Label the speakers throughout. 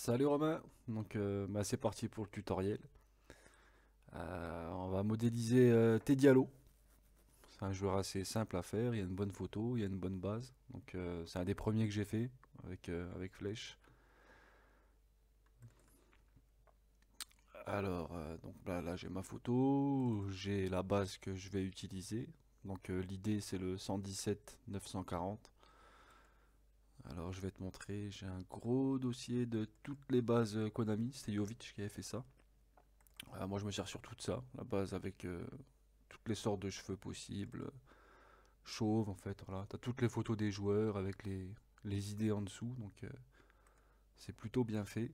Speaker 1: Salut Romain, c'est parti pour le tutoriel. On va modéliser Teddy Allo. C'est un joueur assez simple à faire, il y a une bonne photo, il y a une bonne base. C'est un des premiers que j'ai fait avec Flèche. Là j'ai ma photo, j'ai la base que je vais utiliser. L'idée c'est le 117 940. Alors je vais te montrer, j'ai un gros dossier de toutes les bases Konami, c'était Jovic qui avait fait ça. Moi je me sers surtout de ça, la base avec toutes les sortes de cheveux possibles, chauve en fait, voilà. T'as toutes les photos des joueurs avec les idées en dessous, c'est plutôt bien fait.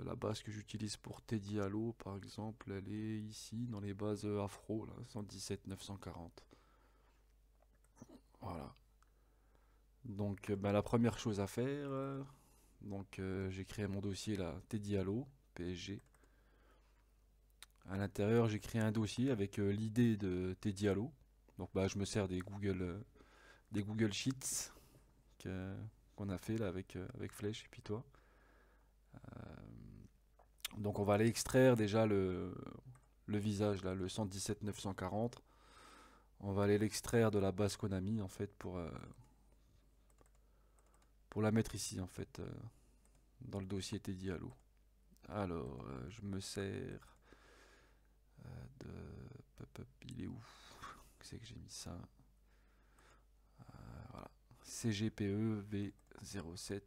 Speaker 1: La base que j'utilise pour Teddy Allo par exemple, elle est ici dans les bases afro, là, 117 940. Voilà. La première chose à faire, j'ai créé mon dossier là, Teddy Allo, PSG. À l'intérieur, j'ai créé un dossier avec l'idée de Teddy Allo. Je me sers des Google Sheets que- qu'on a fait là avec Flèche et puis toi. Donc on va aller extraire déjà le visage là, le 117 940. On va aller l'extraire de la base Konami en fait pour la mettre ici en fait dans le dossier Teddy Allo. Alors je me sers de il est où? C'est que j'ai mis ça. Voilà. CGPE V07.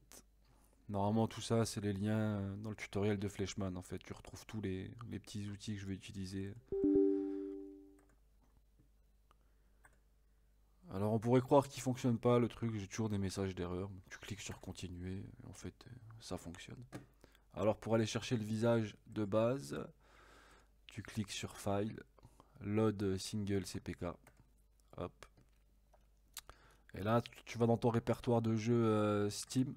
Speaker 1: Normalement, tout ça, c'est les liens dans le tutoriel de Fleshman. En fait, tu retrouves tous les petits outils que je vais utiliser. Alors, on pourrait croire qu'il fonctionne pas le truc. J'ai toujours des messages d'erreur. Tu cliques sur continuer. Et en fait, ça fonctionne. Alors, pour aller chercher le visage de base, tu cliques sur File, Load Single CPK. Hop. Et là, tu vas dans ton répertoire de jeux Steam.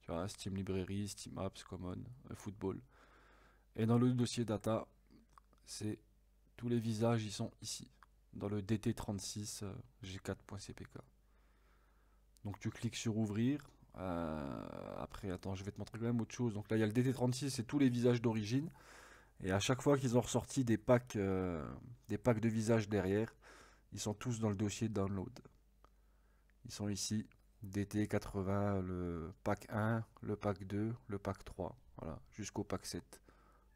Speaker 1: Tu vois, Steam Librairie, Steam Apps, Common, Football. Et dans le dossier data, c'est tous les visages, ils sont ici, dans le DT36 G4.cpk. Donc tu cliques sur ouvrir. Après, attends, je vais te montrer quand même autre chose. Donc là, il y a le DT36, c'est tous les visages d'origine. Et à chaque fois qu'ils ont ressorti des packs de visages derrière, ils sont tous dans le dossier download. Ils sont ici, DT80, le pack 1, le pack 2, le pack 3, voilà, jusqu'au pack 7.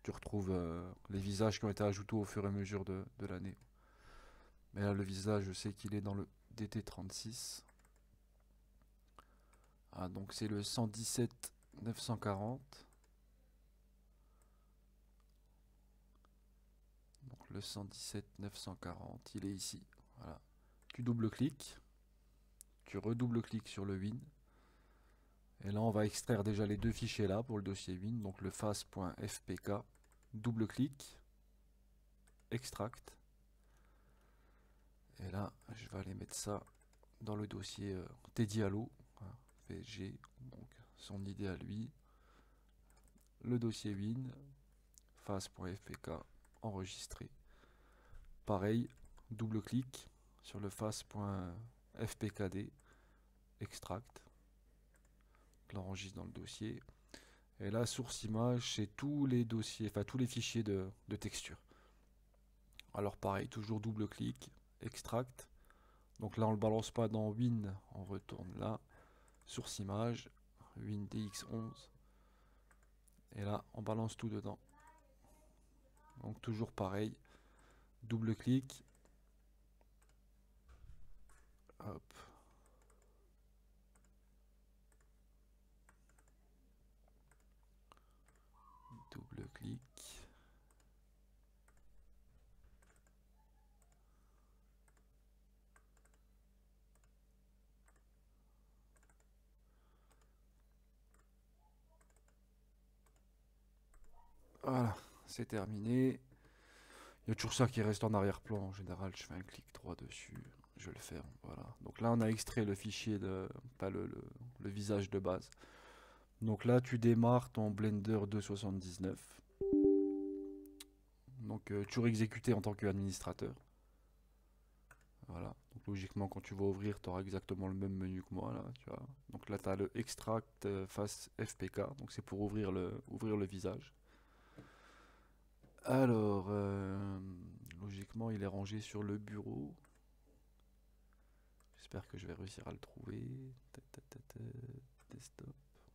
Speaker 1: Tu retrouves les visages qui ont été ajoutés au fur et à mesure de l'année. Mais là, le visage, je sais qu'il est dans le DT36. Ah, donc c'est le 117 940. Donc le 117 940, il est ici. Voilà. Tu double-cliques. Tu redouble-cliques sur le Win. Et là, on va extraire déjà les deux fichiers là pour le dossier Win. Donc le face.fpk. Double-clic. Extract. Et là, je vais aller mettre ça dans le dossier Teddy Allo. Voilà, PSG. Donc son idée à lui. Le dossier Win. Face.fpk. Enregistré. Pareil, double-clic sur le face.fpkd. Extract. L'enregistre dans le dossier. Et là, source image, c'est tous les dossiers, enfin tous les fichiers de texture. Alors pareil, toujours double-clic, extract. Donc là, on ne le balance pas dans Win, on retourne là. Source image, WinDX11. Et là, on balance tout dedans. Donc toujours pareil, double-clic. Hop. Double-clic. Voilà, c'est terminé. Il y a toujours ça qui reste en arrière-plan. En général, je fais un clic droit dessus, je le ferme. Voilà. Donc là, on a extrait le fichier pas le visage de base. Donc là, tu démarres ton Blender 2.79. Toujours exécuté en tant qu'administrateur. Voilà. Donc logiquement, quand tu vas ouvrir, tu auras exactement le même menu que moi là, tu vois. Donc là, tu as le extract face FPK. Donc c'est pour ouvrir le visage. Alors, logiquement, il est rangé sur le bureau. J'espère que je vais réussir à le trouver. Desktop.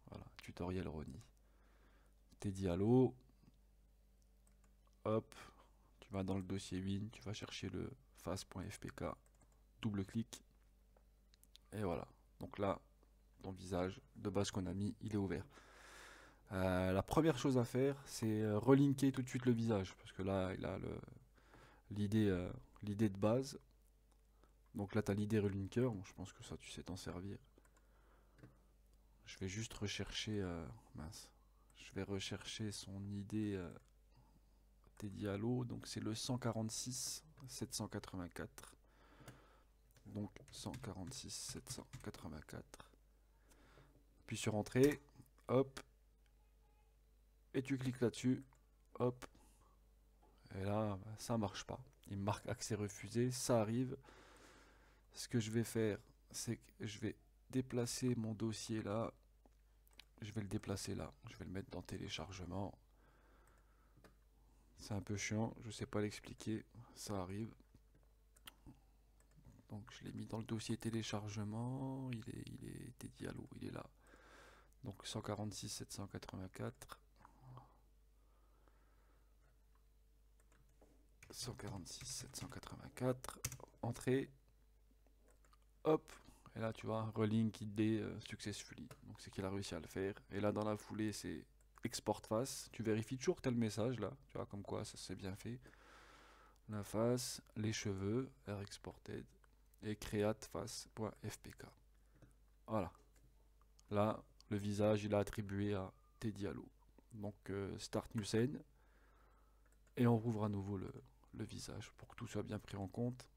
Speaker 1: Voilà, tutoriel Ronnie. Teddy Allo. Hop, tu vas dans le dossier Win, tu vas chercher le face.fpk, double-clic, et voilà. Donc là, ton visage de base qu'on a mis, il est ouvert. La première chose à faire, c'est relinker tout de suite le visage, parce que là, il a l'idée de base. Donc là, tu as l'idée relinker, bon, je pense que ça, tu sais t'en servir. Je vais juste rechercher, mince, je vais rechercher son idée Teddy Allo, donc c'est le 146 784. Donc 146 784. Puis sur entrée, hop, et tu cliques là-dessus, hop, et là ça marche pas. Il me marque accès refusé, ça arrive. Ce que je vais faire, c'est que je vais déplacer mon dossier là. Je vais le déplacer là. Je vais le mettre dans téléchargement. C'est un peu chiant, je sais pas l'expliquer, ça arrive. Donc je l'ai mis dans le dossier téléchargement, il est Teddy Allo, il est là. Donc 146 784. 146 784. Entrée. Hop. Et là tu vois, relink ID successfully. Donc c'est qu'il a réussi à le faire. Et là dans la foulée c'est export face. Tu vérifies toujours que tu as le message là. Tu vois comme quoi ça s'est bien fait. La face, les cheveux, R exported. Et create face.fpk. Voilà. Là, le visage, il a attribué à Teddy Allo. Donc, start new scene. Et on rouvre à nouveau le visage pour que tout soit bien pris en compte.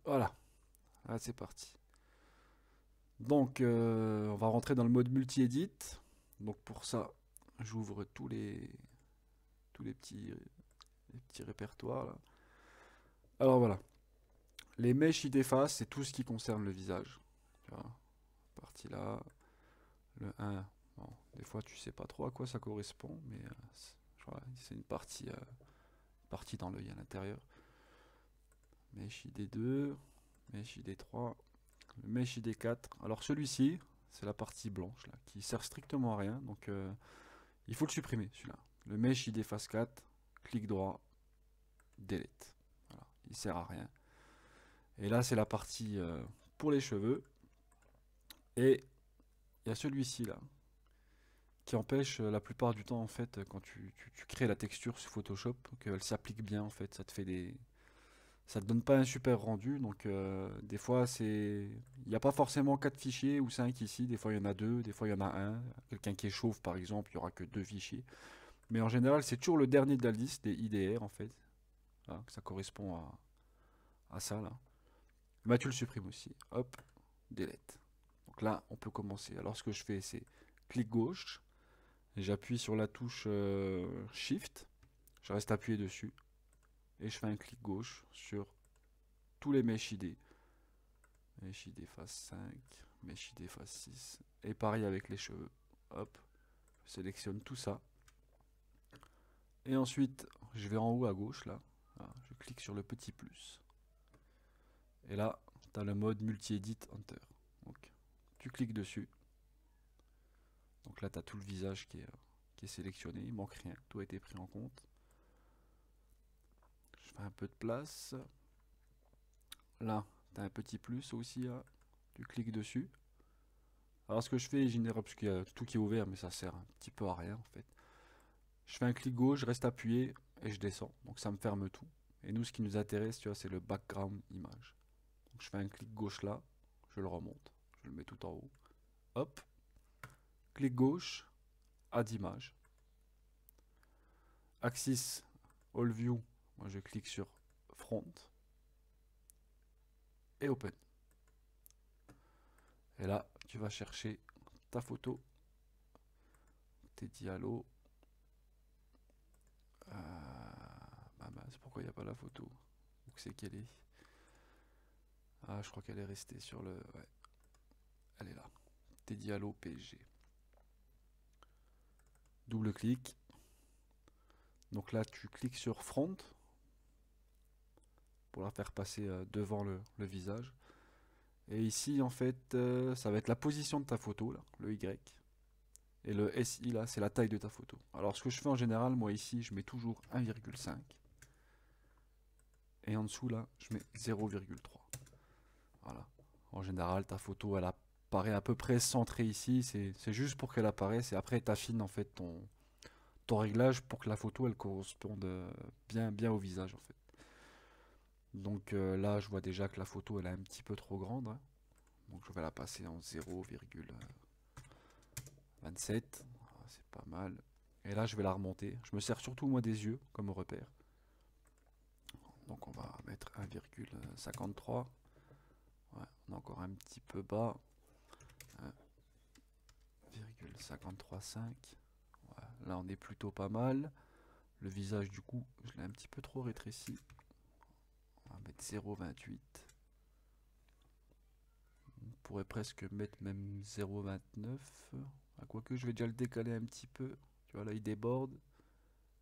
Speaker 1: Voilà. Là, c'est parti. Donc, on va rentrer dans le mode multi-edit. Donc, pour ça, j'ouvre tous les petits répertoires là. Alors, voilà. Les mèches ID face, c'est tout ce qui concerne le visage. Tu vois, partie là. Le 1, bon, des fois tu sais pas trop à quoi ça correspond, mais c'est une partie dans l'œil à l'intérieur. Mesh ID2, Mesh ID3, le Mesh ID4. Alors celui-ci, c'est la partie blanche là, qui sert strictement à rien, donc il faut le supprimer celui-là. Le Mesh ID Face 4, clic droit, delete. Voilà, il sert à rien. Et là c'est la partie pour les cheveux. Et il y a celui-ci là, qui empêche la plupart du temps en fait quand tu crées la texture sur Photoshop qu'elle s'applique bien en fait, ça te donne pas un super rendu, donc des fois il n'y a pas forcément 4 fichiers ou 5 ici, des fois il y en a 2, des fois il y en a un. Quelqu'un qui est chauve par exemple, il y aura que 2 fichiers, mais en général c'est toujours le dernier de la liste des IDR en fait. Voilà, que ça correspond à ça là. Bah tu le supprimes aussi, hop, delete. Donc là on peut commencer. Alors ce que je fais c'est clic gauche. J'appuie sur la touche Shift, je reste appuyé dessus et je fais un clic gauche sur tous les Mesh ID. Mesh ID face 5, Mesh ID face 6 et pareil avec les cheveux. Hop, je sélectionne tout ça. Et ensuite, je vais en haut à gauche là, voilà, je clique sur le petit plus. Et là, tu as le mode multi-edit Enter. Donc, tu cliques dessus. Donc là, tu as tout le visage qui est sélectionné, il manque rien, tout a été pris en compte. Je fais un peu de place. Là, tu as un petit plus aussi, là. Tu cliques dessus. Alors ce que je fais, parce qu'il y a tout qui est ouvert, mais ça sert un petit peu à rien en fait. Je fais un clic gauche, je reste appuyé et je descends. Donc ça me ferme tout. Et nous, ce qui nous intéresse, tu vois, c'est le background image. Donc je fais un clic gauche là, je le remonte, je le mets tout en haut. Hop, clic gauche, add image. Axis All View, moi je clique sur Front et Open. Et là, tu vas chercher ta photo, Teddy Allo. C'est pourquoi il n'y a pas la photo. Où c'est qu'elle est? Ah, je crois qu'elle est restée sur le... Ouais, elle est là. Teddy Allo PSG. Double clic. Donc là, tu cliques sur Front pour la faire passer devant le visage. Et ici, en fait, ça va être la position de ta photo, là, le Y. Et le SI, là, c'est la taille de ta photo. Alors, ce que je fais en général, moi, ici, je mets toujours 1,5. Et en dessous, là, je mets 0,3. Voilà. En général, ta photo, elle apparaît à peu près centrée ici. C'est juste pour qu'elle apparaisse. Et après, tu affines, en fait, ton réglage pour que la photo, elle corresponde bien au visage, en fait. Donc là, je vois déjà que la photo, elle est un petit peu trop grande, hein. Donc je vais la passer en 0,27. Ah, c'est pas mal. Et là, je vais la remonter. Je me sers surtout, moi, des yeux comme repère. Donc on va mettre 1,53. Ouais, on est encore un petit peu bas. 1,535. Ouais, là, on est plutôt pas mal. Le visage, du coup, je l'ai un petit peu trop rétréci. On va mettre 0,28. On pourrait presque mettre même 0,29. À quoique, je vais déjà le décaler un petit peu. Tu vois, là, il déborde.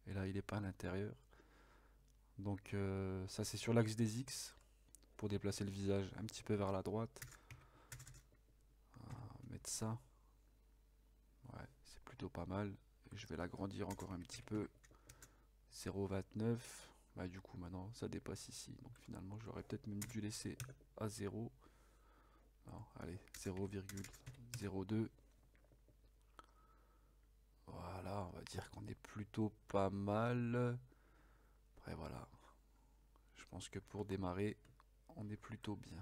Speaker 1: Et là, il n'est pas à l'intérieur. Donc, ça, c'est sur l'axe des X. Pour déplacer le visage un petit peu vers la droite. On va mettre ça. Ouais, c'est plutôt pas mal. Et je vais l'agrandir encore un petit peu. 0,29. Bah, du coup, maintenant, ça dépasse ici. Donc, finalement, j'aurais peut-être même dû laisser à 0. Non, allez, 0,02. Voilà, on va dire qu'on est plutôt pas mal. Après, voilà. Je pense que pour démarrer, on est plutôt bien.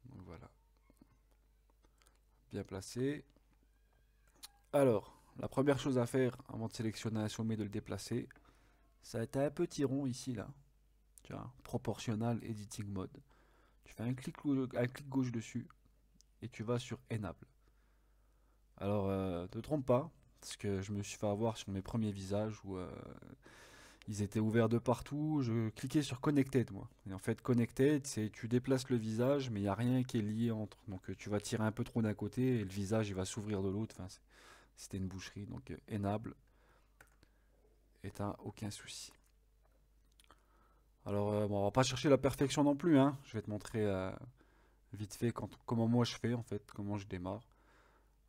Speaker 1: Donc voilà, bien placé. Alors, la première chose à faire avant de sélectionner un sommet, de le déplacer, ça va être un petit rond ici, là. Tu vois, Proportional Editing Mode. Tu fais un clic gauche dessus et tu vas sur Enable. Alors, te trompe pas, parce que je me suis fait avoir sur mes premiers visages où ils étaient ouverts de partout. Je cliquais sur Connected, moi. Et en fait, Connected, c'est tu déplaces le visage, mais il n'y a rien qui est lié entre. Donc, tu vas tirer un peu trop d'un côté et le visage, il va s'ouvrir de l'autre. Enfin, c'était une boucherie. Donc, Enable, et t'as aucun souci. Alors, bon, on va pas chercher la perfection non plus, hein. Je vais te montrer vite fait comment moi je fais, en fait, comment je démarre.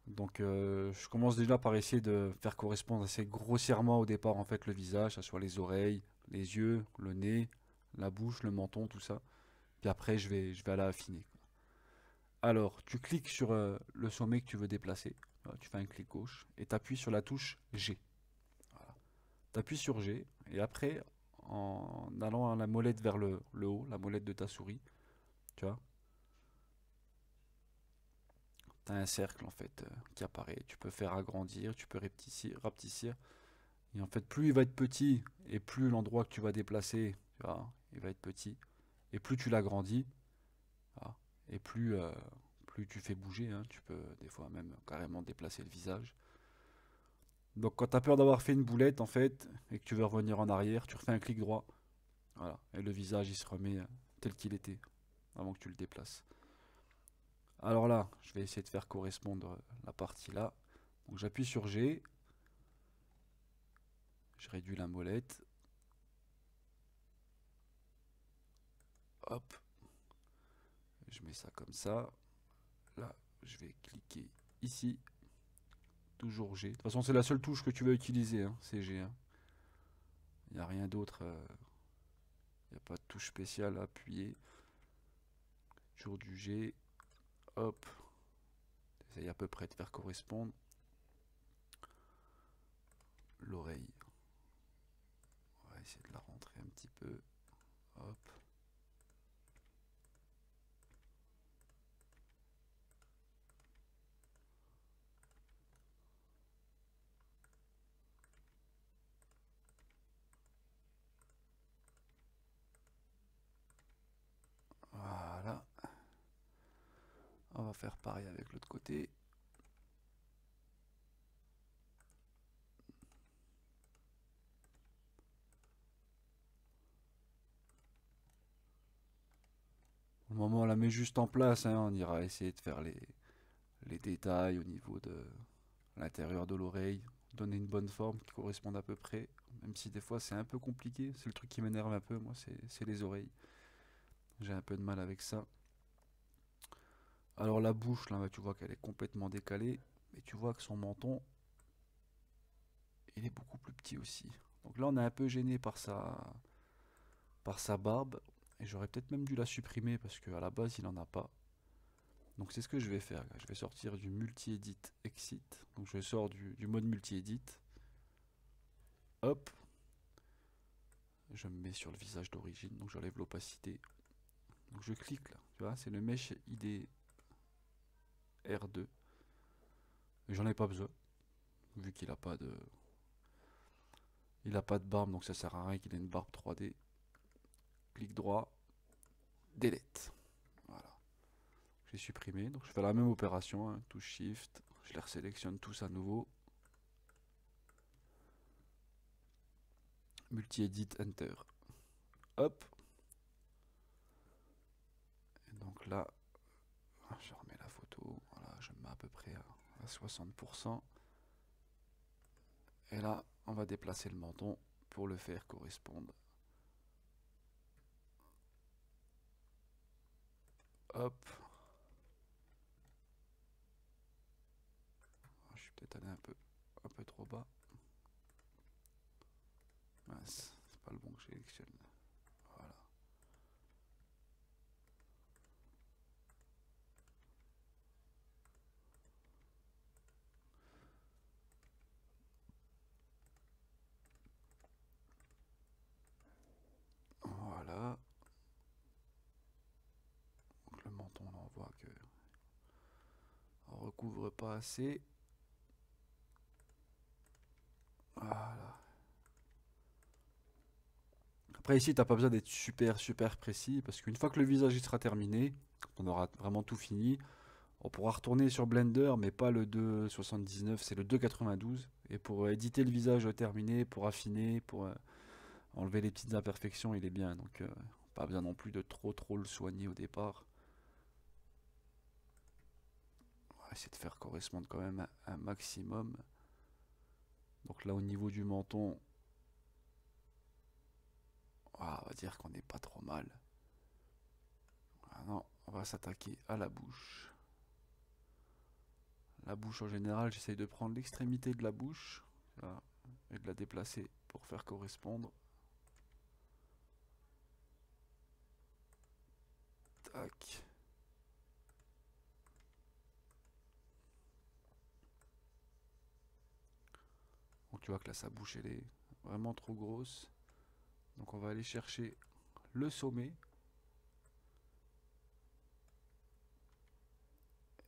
Speaker 1: Donc, je commence déjà par essayer de faire correspondre assez grossièrement au départ, en fait, le visage, que ce soit les oreilles, les yeux, le nez, la bouche, le menton, tout ça. Puis après, je vais aller affiner. Alors, tu cliques sur le sommet que tu veux déplacer. Voilà, tu fais un clic gauche et tu appuies sur la touche G. Voilà. Tu appuies sur G et après, en allant à la molette vers le haut, la molette de ta souris, tu vois, tu as un cercle en fait qui apparaît. Tu peux faire agrandir, tu peux rapetissir. Et en fait, plus il va être petit et plus l'endroit que tu vas déplacer, tu vois, il va être petit. Et plus tu l'agrandis, voilà, et plus tu fais bouger, hein, tu peux des fois même carrément déplacer le visage. Donc quand tu as peur d'avoir fait une boulette en fait et que tu veux revenir en arrière, tu refais un clic droit. Voilà, et le visage il se remet tel qu'il était avant que tu le déplaces. Alors là, je vais essayer de faire correspondre la partie là. Donc j'appuie sur G, je réduis la molette. Hop, je mets ça comme ça. Là, je vais cliquer ici. Toujours G. De toute façon, c'est la seule touche que tu vas utiliser, hein, c'est G, hein. Il n'y a rien d'autre. Il n'y a pas de touche spéciale à appuyer. Toujours du G. Hop. Essaye à peu près de faire correspondre l'oreille. On va essayer de la rentrer un petit peu. Hop. Voilà. On va faire pareil avec l'autre côté. moment où on la met juste en place, hein, on ira essayer de faire les détails au niveau de l'intérieur de l'oreille, donner une bonne forme qui corresponde à peu près, même si des fois c'est un peu compliqué, c'est le truc qui m'énerve un peu, moi, c'est les oreilles. J'ai un peu de mal avec ça. Alors la bouche, là, tu vois qu'elle est complètement décalée, mais tu vois que son menton, il est beaucoup plus petit aussi. Donc là, on est un peu gêné par sa barbe, et j'aurais peut-être même dû la supprimer parce qu'à la base, il en a pas. Donc c'est ce que je vais faire. Je vais sortir du multi-edit exit. Donc je sors du mode multi-edit. Hop, je me mets sur le visage d'origine, donc j'enlève l'opacité. Donc je clique là, tu vois, c'est le Mesh ID R2. J'en ai pas besoin, vu qu'il a pas de. Il a pas de barbe, donc ça sert à rien qu'il ait une barbe 3D. Clic droit, delete. Voilà. J'ai supprimé, donc je fais la même opération, hein, touche Shift, je les resélectionne tous à nouveau. Multi-edit, Enter. Hop. Et donc là, je remets la photo, voilà, je me mets à peu près à 60%. Et là, on va déplacer le menton pour le faire correspondre. Hop. Je suis peut-être allé un peu trop bas. Mince, c'est pas le bon que je sélectionne. Voilà. Voilà. Donc le menton, là, on voit que on recouvre pas assez. Voilà. Après ici, t'as pas besoin d'être super précis parce qu'une fois que le visage il sera terminé, quand on aura vraiment tout fini, on pourra retourner sur Blender, mais pas le 2,79, c'est le 2,92. Et pour éditer le visage terminé, pour affiner, pour enlever les petites imperfections, il est bien. Donc pas besoin non plus de trop le soigner au départ. On va essayer de faire correspondre quand même un maximum. Donc là au niveau du menton, on va dire qu'on n'est pas trop mal. Maintenant, on va s'attaquer à la bouche. La bouche en général, j'essaye de prendre l'extrémité de la bouche là, et de la déplacer pour faire correspondre. Tac. Donc tu vois que là sa bouche elle est vraiment trop grosse. Donc on va aller chercher le sommet.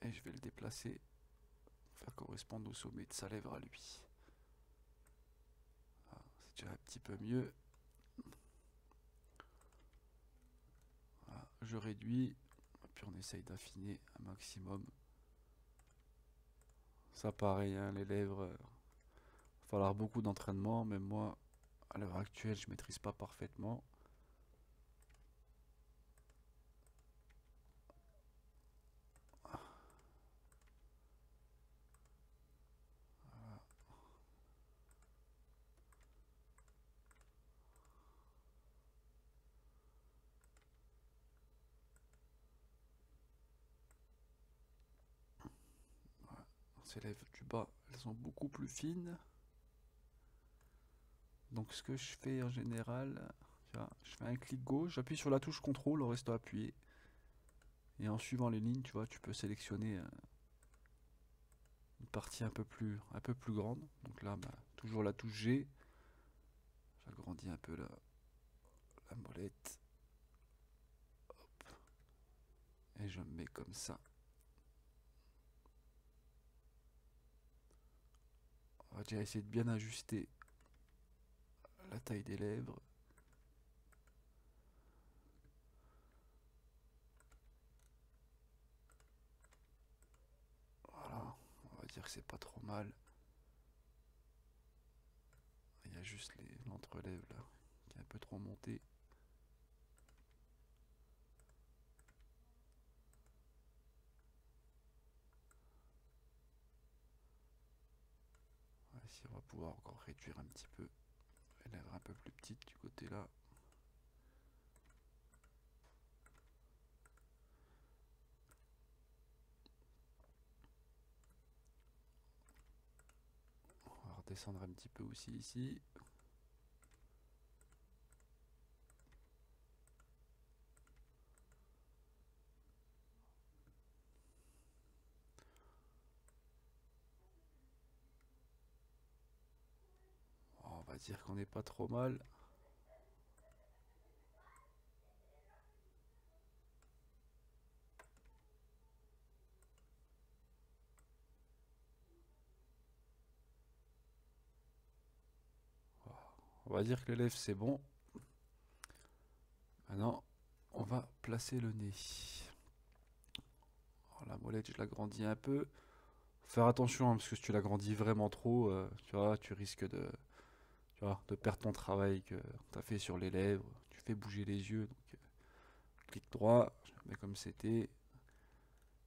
Speaker 1: Et je vais le déplacer pour faire correspondre au sommet de sa lèvre à lui. Ah, c'est déjà un petit peu mieux. Voilà, je réduis. Puis on essaye d'affiner un maximum. Ça pareil, hein, les lèvres, il va falloir beaucoup d'entraînement. Même moi, à l'heure actuelle, je maîtrise pas parfaitement. Ces lèvres du bas, elles sont beaucoup plus fines. Donc ce que je fais en général, je fais un clic gauche, j'appuie sur la touche CTRL en restant appuyé. Et en suivant les lignes, tu vois, tu peux sélectionner une partie un peu plus grande. Donc là, bah, toujours la touche G. J'agrandis un peu la molette. Hop. Et je me mets comme ça. On va déjà essayer de bien ajuster la taille des lèvres. Voilà, on va dire que c'est pas trop mal. Il y a juste l'entrelèvre là qui est un peu trop monté. Ici, on va pouvoir encore réduire un petit peu les lèvres un peu plus petites du côté là. On va redescendre un petit peu aussi ici. On va dire qu'on n'est pas trop mal. On va dire que l'élève c'est bon. Maintenant, on va placer le nez. Alors, la molette, je l'agrandis un peu. Faut faire attention, hein, parce que si tu l'agrandis vraiment trop, tu vois, tu risques de perdre ton travail que tu as fait sur les lèvres. Tu fais bouger les yeux. Donc, clic droit, je mets comme c'était.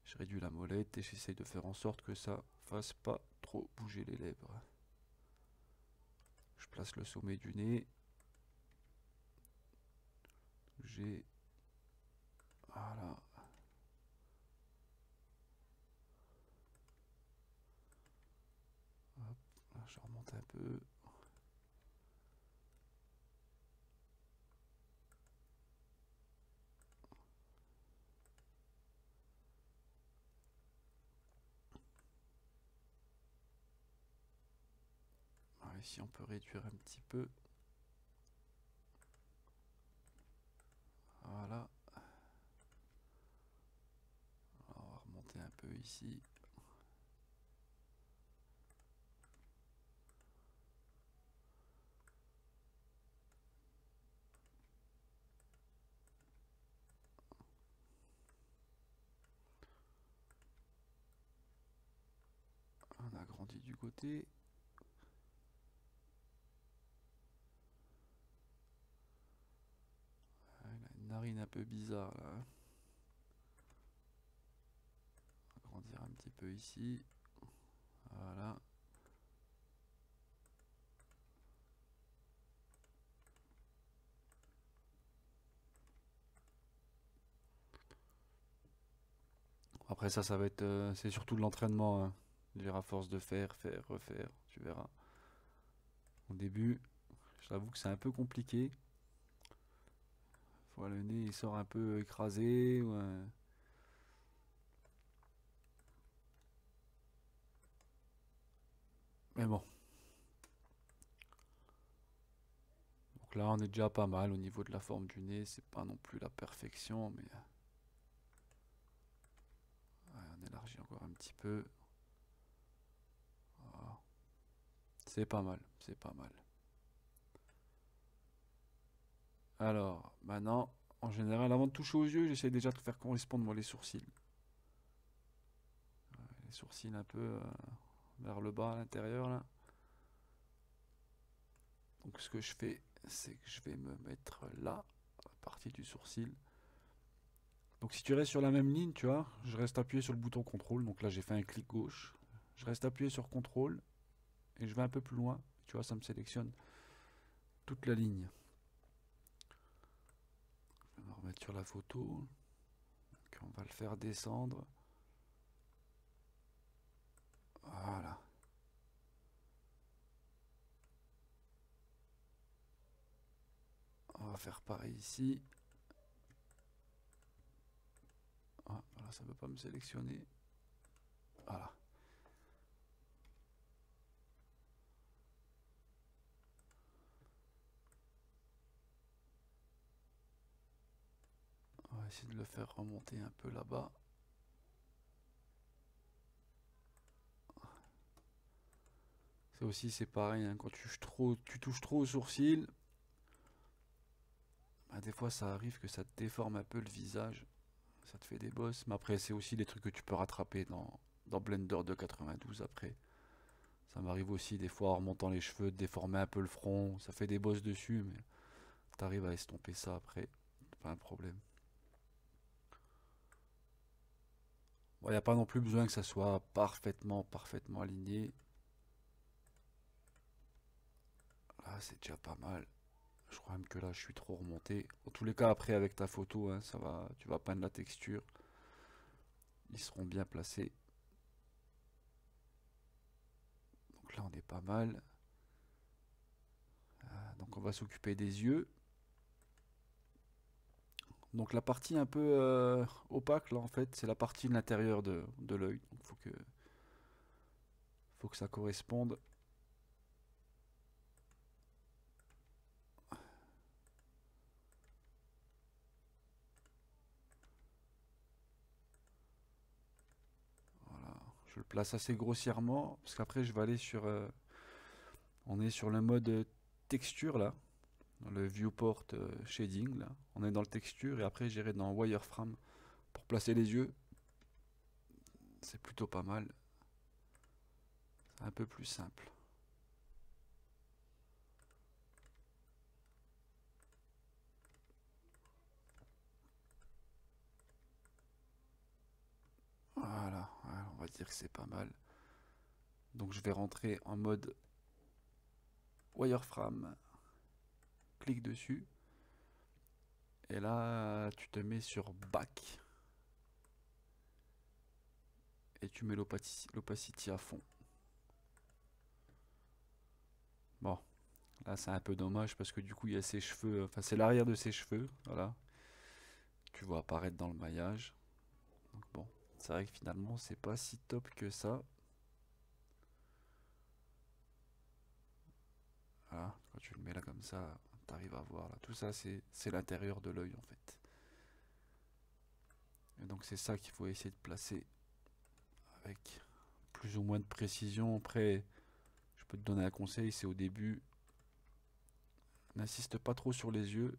Speaker 1: Je réduis la molette et j'essaye de faire en sorte que ça fasse pas trop bouger les lèvres. Je place le sommet du nez. J'ai... Voilà. Hop, là, je remonte un peu. Alors, ici, on peut réduire un petit peu. Voilà. Alors, on va remonter un peu ici. On agrandit du côté. Ah, il a une narine un peu bizarre là. Agrandir un petit peu ici. Voilà. Après ça va être, c'est surtout de l'entraînement, hein. Je veux dire, à force de faire, refaire, tu verras. Au début, j'avoue que c'est un peu compliqué. Voilà, le nez il sort un peu écrasé. Ouais. Mais bon, donc là on est déjà pas mal au niveau de la forme du nez. C'est pas non plus la perfection, mais ouais, on élargit encore un petit peu. Voilà. C'est pas mal, c'est pas mal. Alors, maintenant, en général, avant de toucher aux yeux, j'essaie déjà de faire correspondre moi les sourcils. Les sourcils un peu vers le bas à l'intérieur là. Donc ce que je fais, c'est que je vais me mettre là, à la partie du sourcil. Donc si tu restes sur la même ligne, tu vois, je reste appuyé sur le bouton contrôle. Donc là j'ai fait un clic gauche. Je reste appuyé sur contrôle et je vais un peu plus loin. Tu vois, ça me sélectionne toute la ligne. Je vais me remettre sur la photo. Donc on va le faire descendre. Voilà. On va faire pareil ici. Ah, voilà, ça ne veut pas me sélectionner. Voilà. On va essayer de le faire remonter un peu là-bas. Ça aussi c'est pareil, hein, quand tu touches trop au sourcil, bah, des fois ça arrive que ça te déforme un peu le visage. Ça te fait des bosses. Mais après c'est aussi des trucs que tu peux rattraper dans Blender de 92 après. Ça m'arrive aussi des fois en remontant les cheveux, de déformer un peu le front. Ça fait des bosses dessus, mais t'arrives à estomper ça après. Pas un problème. Bon, y a pas non plus besoin que ça soit parfaitement aligné. Là, c'est déjà pas mal. Je crois même que là, je suis trop remonté. En tous les cas, après, avec ta photo, hein, ça va, tu vas peindre la texture. Ils seront bien placés. Donc là, on est pas mal. Donc on va s'occuper des yeux. Donc la partie un peu opaque, là, en fait, c'est la partie de l'intérieur de l'œil. Donc faut que ça corresponde. Voilà. Je le place assez grossièrement, parce qu'après, je vais aller sur... on est sur le mode texture, là. Dans le viewport shading, là. On est dans le texture, et après, j'irai dans wireframe pour placer les yeux. C'est plutôt pas mal. C'est un peu plus simple. Voilà, voilà, on va dire que c'est pas mal. Donc je vais rentrer en mode wireframe. Clique dessus. Et là, tu te mets sur back. Et tu mets l'opacity à fond. Bon, là c'est un peu dommage parce que du coup il y a ses cheveux, enfin c'est l'arrière de ses cheveux, voilà. Tu vois apparaître dans le maillage. Donc bon, c'est vrai que finalement c'est pas si top que ça. Voilà, quand tu le mets là comme ça, t'arrives à voir là. Tout ça c'est l'intérieur de l'œil en fait. Et donc c'est ça qu'il faut essayer de placer avec plus ou moins de précision. Après, je peux te donner un conseil, c'est au début, n'insiste pas trop sur les yeux.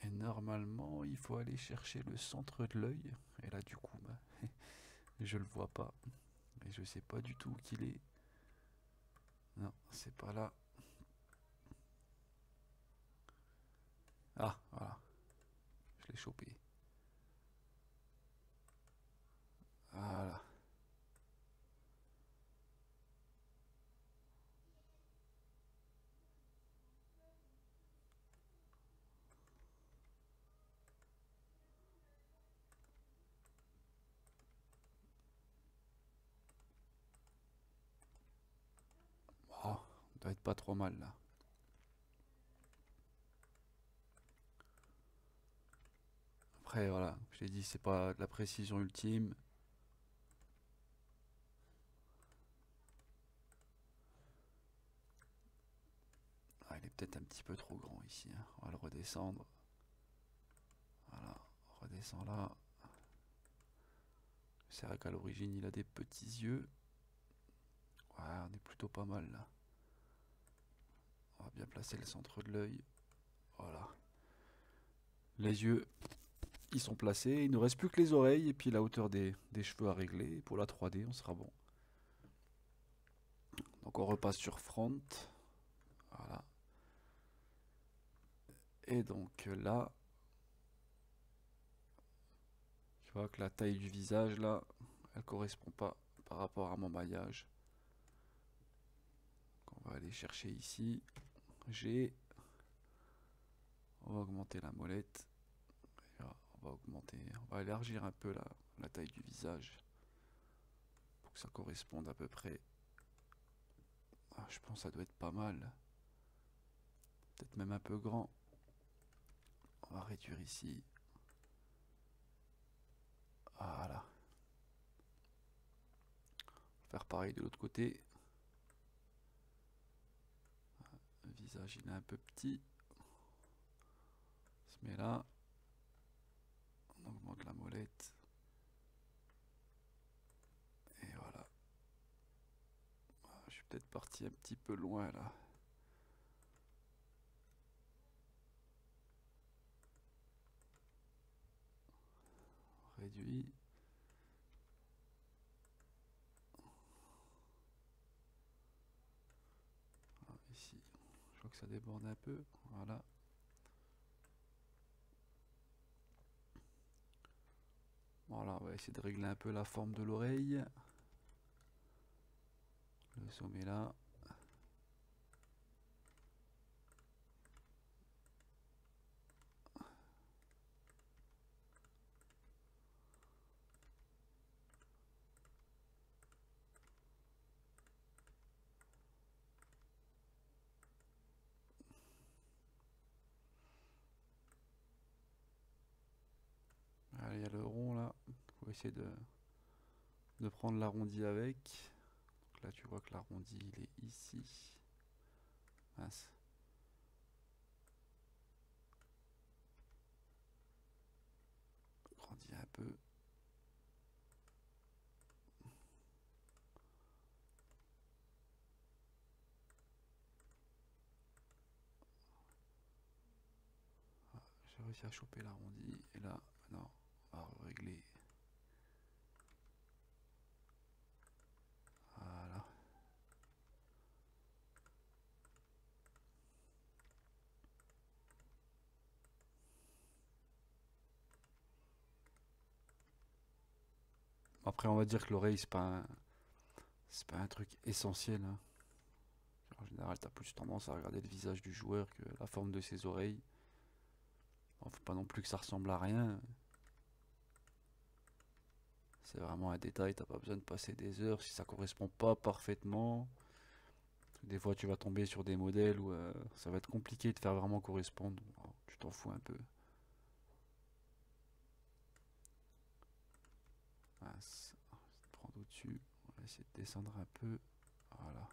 Speaker 1: Et normalement, il faut aller chercher le centre de l'œil. Et là, du coup, bah, je le vois pas. Et je sais pas du tout où qu'il est. Non, c'est pas là. Ah, voilà. Je l'ai chopé. Voilà. Oh, doit être pas trop mal là. Après, voilà. Je l'ai dit, c'est pas de la précision ultime. Ah, il est peut-être un petit peu trop grand ici, hein. On va le redescendre. Voilà. On redescend là. C'est vrai qu'à l'origine, il a des petits yeux. Ouais, on est plutôt pas mal là. On va bien placer le centre de l'œil. Voilà. Les yeux, ils sont placés. Il ne reste plus que les oreilles et puis la hauteur des cheveux à régler. Pour la 3D, on sera bon. Donc on repasse sur front. Voilà. Et donc là, tu vois que la taille du visage là, elle correspond pas par rapport à mon maillage. Donc on va aller chercher ici. G. On va augmenter la molette. On va augmenter, on va élargir un peu la taille du visage pour que ça corresponde à peu près. Ah, je pense que ça doit être pas mal. Peut-être même un peu grand. On va réduire ici. Voilà. Faire pareil de l'autre côté. Le visage il est un peu petit. On se met là. On augmente la molette. Et voilà. Je suis peut-être parti un petit peu loin là. Réduit. Ah, ici, je vois que ça déborde un peu. Voilà. Voilà, on va essayer de régler un peu la forme de l'oreille. Le sommet là. Allez, il y a le rond là. Faut essayer de prendre l'arrondi avec. Donc là, tu vois que l'arrondi il est ici. Mince. Grandis un peu. J'ai réussi à choper l'arrondi. Et là, maintenant, on va régler. Voilà. Après, on va dire que l'oreille, c'est pas un truc essentiel, hein. En général, tu as plus tendance à regarder le visage du joueur que la forme de ses oreilles. Bon, faut pas non plus que ça ressemble à rien. C'est vraiment un détail, t'as pas besoin de passer des heures si ça correspond pas parfaitement. Des fois, tu vas tomber sur des modèles où ça va être compliqué de faire vraiment correspondre. Alors, tu t'en fous un peu. Mince. Je vais te prendre au-dessus. On va essayer de descendre un peu. Voilà.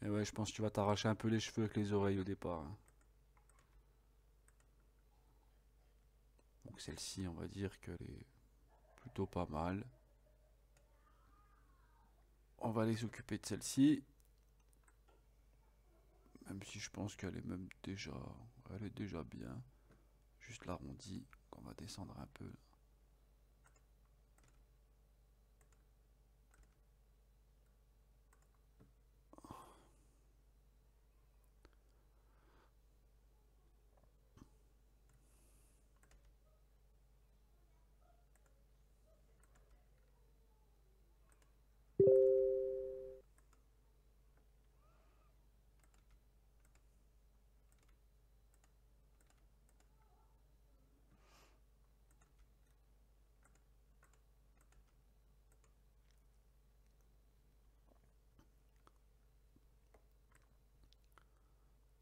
Speaker 1: Et ouais, je pense que tu vas t'arracher un peu les cheveux avec les oreilles au départ, hein. Donc celle-ci, on va dire qu'elle est plutôt pas mal. On va aller s'occuper de celle-ci. Même si je pense qu'elle est même déjà, elle est déjà bien. Juste l'arrondi, qu'on va descendre un peu.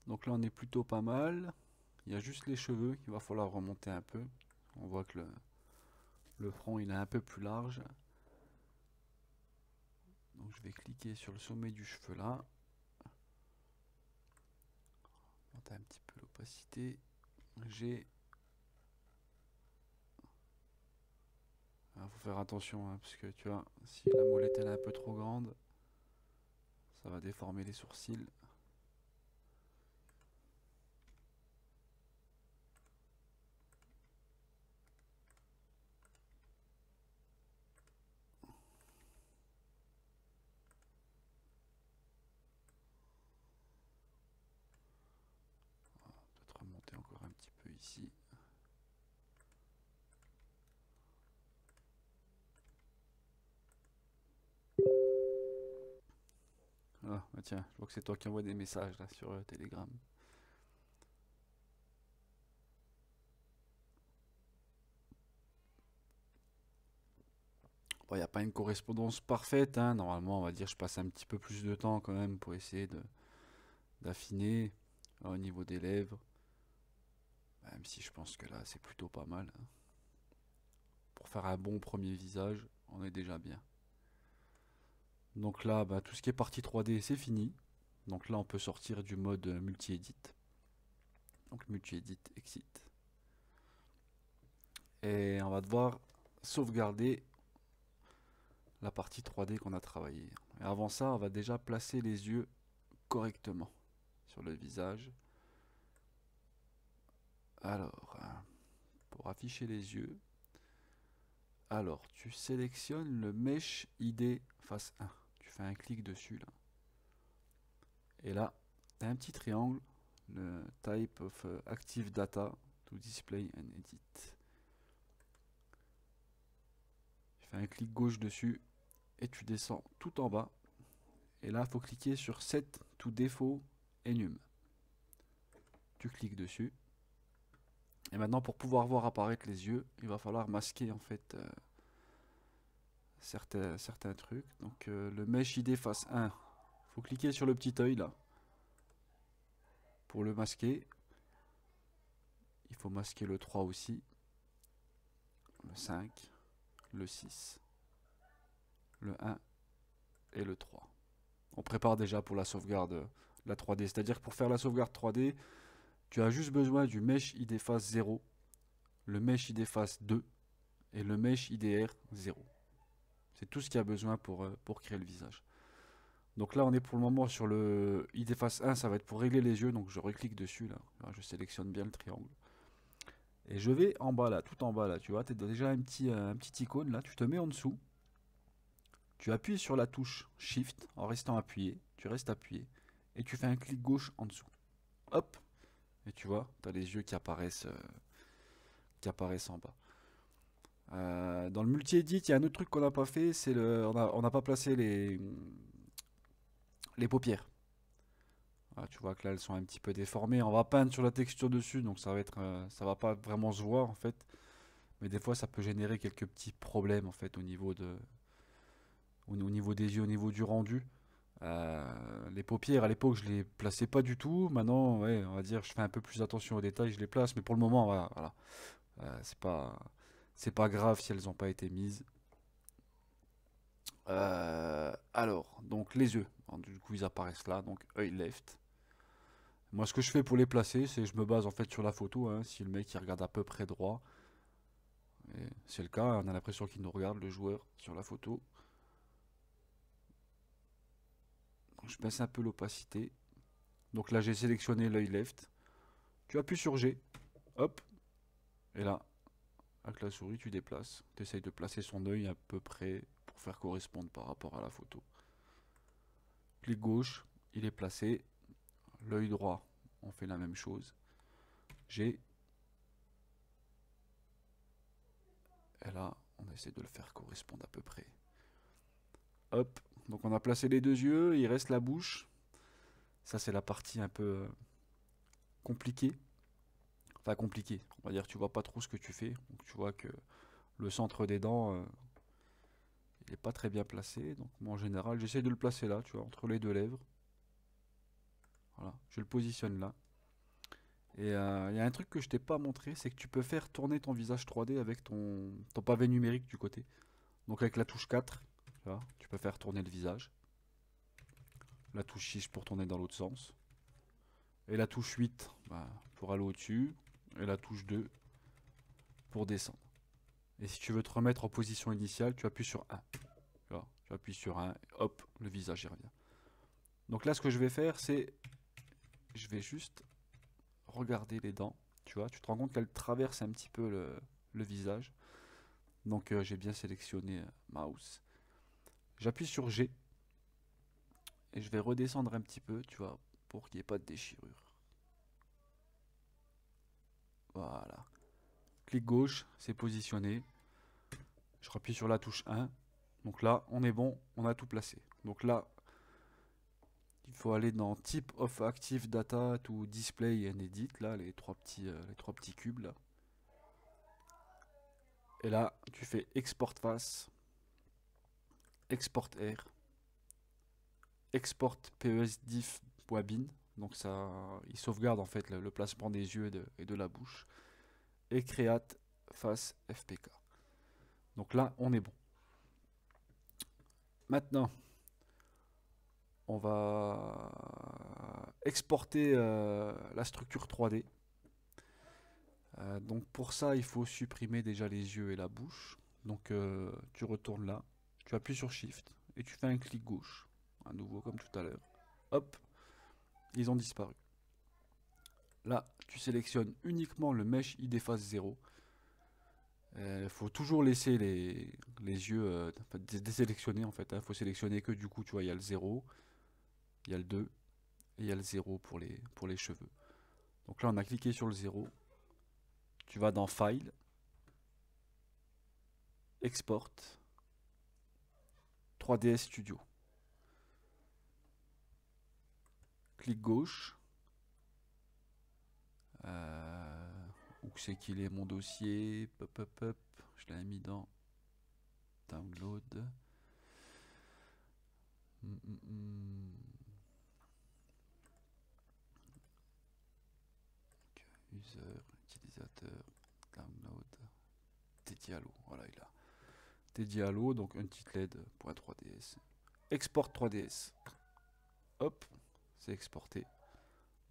Speaker 1: Donc là, on est plutôt pas mal. Il y a juste les cheveux qu'il va falloir remonter un peu. On voit que le front, il est un peu plus large. Donc je vais cliquer sur le sommet du cheveu là. Monter un petit peu l'opacité. J'ai... Il faut faire attention, hein, parce que tu vois, si la molette elle est un peu trop grande, ça va déformer les sourcils. Peut-être remonter encore un petit peu ici. Ah, bah tiens, je vois que c'est toi qui envoie des messages là sur Telegram. Bon, il n'y a pas une correspondance parfaite, hein. Normalement, on va dire je passe un petit peu plus de temps quand même pour essayer d'affiner au niveau des lèvres. Même si je pense que là, c'est plutôt pas mal, hein. Pour faire un bon premier visage, on est déjà bien. Donc là, bah, tout ce qui est partie 3D, c'est fini. Donc là, on peut sortir du mode multi-edit. Donc multi-edit, exit. Et on va devoir sauvegarder la partie 3D qu'on a travaillée. Et avant ça, on va déjà placer les yeux correctement sur le visage. Alors, pour afficher les yeux, alors tu sélectionnes le Mesh ID face 1. Tu fais un clic dessus là. Et là, tu as un petit triangle, le Type of Active Data. to display and edit. Tu fais un clic gauche dessus et tu descends tout en bas. Et là, il faut cliquer sur Set to Default Enum. Tu cliques dessus. Et maintenant, pour pouvoir voir apparaître les yeux, il va falloir masquer en fait certains trucs. Donc le Mesh ID face 1, il faut cliquer sur le petit œil là pour le masquer. Il faut masquer le 3 aussi, le 5, le 6, le 1 et le 3. On prépare déjà pour la sauvegarde la 3D. C'est-à-dire que pour faire la sauvegarde 3D, tu as juste besoin du Mesh ID face 0, le Mesh ID face 2 et le Mesh IDR 0. C'est tout ce qu'il y a besoin pour créer le visage. Donc là, on est pour le moment sur le ID face 1, ça va être pour régler les yeux. Donc je reclique dessus, là. Je sélectionne bien le triangle. Et je vais en bas, là, tout en bas, là. Tu vois, tu as déjà un petit icône, là. Tu te mets en dessous. Tu appuies sur la touche Shift en restant appuyé. Tu restes appuyé. Et tu fais un clic gauche en dessous. Hop. Et tu vois, tu as les yeux qui apparaissent en bas. Dans le multi-edit, il y a un autre truc qu'on n'a pas fait, c'est on n'a pas placé les paupières. Voilà, tu vois que là elles sont un petit peu déformées. On va peindre sur la texture dessus, donc ça va pas vraiment se voir en fait. Mais des fois ça peut générer quelques petits problèmes en fait au niveau des yeux, au niveau du rendu. Les paupières à l'époque je les plaçais pas du tout. Maintenant, ouais, on va dire je fais un peu plus attention aux détails, je les place. Mais pour le moment, voilà. C'est pas grave si elles n'ont pas été mises. Alors, donc les yeux. Alors, du coup, ils apparaissent là. Donc, œil left. Moi, ce que je fais pour les placer, c'est je me base en fait sur la photo. Hein, si le mec il regarde à peu près droit, c'est le cas. On a l'impression qu'il nous regarde, le joueur, sur la photo. Donc, je baisse un peu l'opacité. Donc là, j'ai sélectionné l'œil left. Tu appuies sur G. Hop. Et là, avec la souris, tu déplaces. Tu essayes de placer son œil à peu près pour faire correspondre par rapport à la photo. Clic gauche, il est placé. L'œil droit, on fait la même chose. G. Et là, on essaie de le faire correspondre à peu près. Hop. Donc on a placé les deux yeux, il reste la bouche. Ça, c'est la partie un peu compliquée. Enfin, compliquée. On va dire, tu vois pas trop ce que tu fais. Donc tu vois que le centre des dents, il n'est pas très bien placé. Donc moi, en général, j'essaie de le placer là, tu vois, entre les deux lèvres. Voilà, je le positionne là. Et il y a un truc que je t'ai pas montré, c'est que tu peux faire tourner ton visage 3D avec ton pavé numérique du côté. Donc avec la touche 4, tu peux faire tourner le visage. La touche 6 pour tourner dans l'autre sens. Et la touche 8 pour aller au-dessus. Et la touche 2 pour descendre. Et si tu veux te remettre en position initiale, tu appuies sur 1. Tu appuies sur 1, et hop, le visage y revient. Donc là, ce que je vais faire, c'est... Je vais juste regarder les dents. Tu vois, tu te rends compte qu'elles traversent un petit peu le visage. Donc j'ai bien sélectionné mouse. J'appuie sur G. Et je vais redescendre un petit peu, tu vois, pour qu'il n'y ait pas de déchirure. Voilà. Clic gauche, c'est positionné. Je rappuie sur la touche 1. Donc là, on est bon, on a tout placé. Donc là, il faut aller dans Type of Active Data to Display and Edit, là, les trois petits cubes là. Et là, tu fais Export Face, Export Air, Export PES-Diff.bin. Donc ça, il sauvegarde en fait le placement des yeux et de la bouche. Et Create Face FPK. Donc là, on est bon. Maintenant, on va exporter la structure 3D. Donc pour ça, il faut supprimer déjà les yeux et la bouche. Donc tu retournes là, tu appuies sur Shift et tu fais un clic gauche. À nouveau comme tout à l'heure. Hop, ils ont disparu. Là, tu sélectionnes uniquement le Mesh ID Face 0. Il faut toujours laisser les yeux désélectionnés en fait. Il faut sélectionner que du coup, tu vois, il y a le 0, il y a le 2 et il y a le 0 pour les cheveux. Donc là, on a cliqué sur le 0. tu vas dans File, Export, 3ds Studio. Clic gauche. Où c'est qu'il est mon dossier? Pop, pop, pop. Je l'avais mis dans Download. User, utilisateur, download, Tedialo, voilà il a. Tedialo, donc untitled.3ds. Export 3ds. Hop, c'est exporté.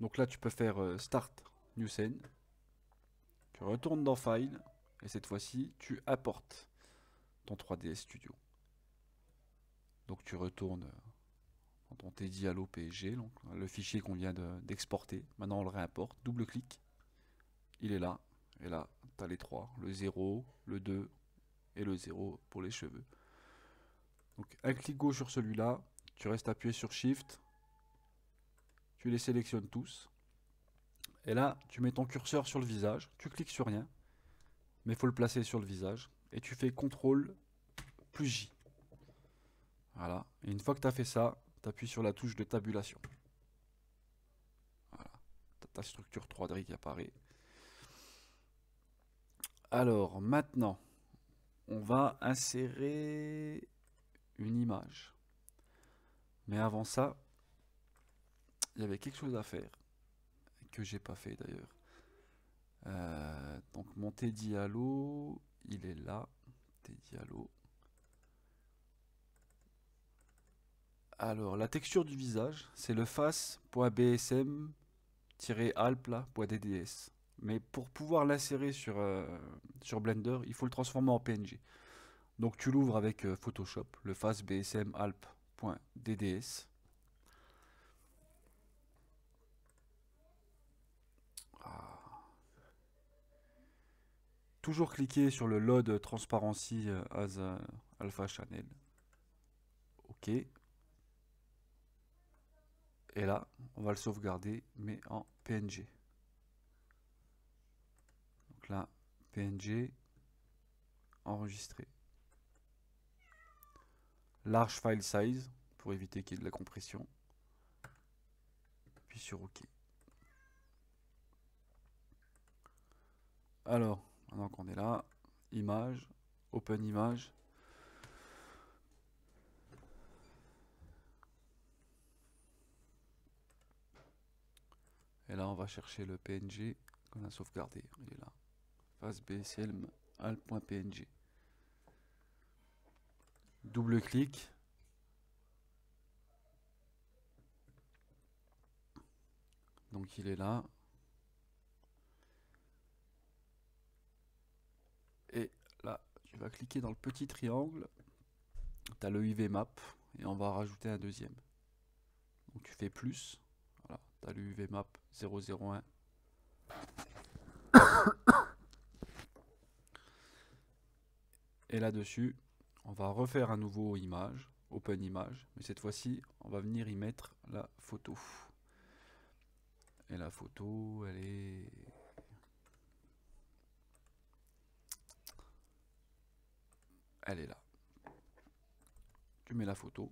Speaker 1: Donc là tu peux faire Start New Scene. Tu retournes dans File et cette fois-ci tu apportes ton 3ds Studio. Donc tu retournes dans ton Tedialo PSG, donc le fichier qu'on vient d'exporter. Maintenant on le réimporte, double-clic. Il est là, et là, tu as les trois, le 0, le 2 et le 0 pour les cheveux. Donc un clic gauche sur celui-là, tu restes appuyé sur Shift, tu les sélectionnes tous, et là, tu mets ton curseur sur le visage, tu cliques sur rien, mais il faut le placer sur le visage, et tu fais CTRL plus J. Voilà, et une fois que tu as fait ça, tu appuies sur la touche de tabulation. Voilà, tu as ta structure 3D qui apparaît. Alors maintenant, on va insérer une image. Mais avant ça, il y avait quelque chose à faire que j'ai pas fait d'ailleurs. Donc mon Tedialo, il est là. Tedialo. Alors la texture du visage, c'est le face.bsm-alp.dds. Mais pour pouvoir l'insérer sur Blender, il faut le transformer en PNG. Donc tu l'ouvres avec Photoshop, le face bsm-alp.dds. Toujours cliquer sur le Load Transparency as Alpha Channel. OK. Et là, on va le sauvegarder, mais en PNG. Donc là, PNG, enregistré. Large file size, pour éviter qu'il y ait de la compression. Puis sur OK. Alors, maintenant qu'on est là, image, open image. Et là, on va chercher le PNG qu'on a sauvegardé. Il est là. Face BSM al.png. Double-clic. Donc il est là. Et là, tu vas cliquer dans le petit triangle. Tu as le UVMap et on va rajouter un deuxième. Donc tu fais plus. Voilà, tu as le UVMap 001. Et là-dessus, on va refaire un nouveau image, open image, mais cette fois-ci, on va venir y mettre la photo. Et la photo, elle est là. Tu mets la photo.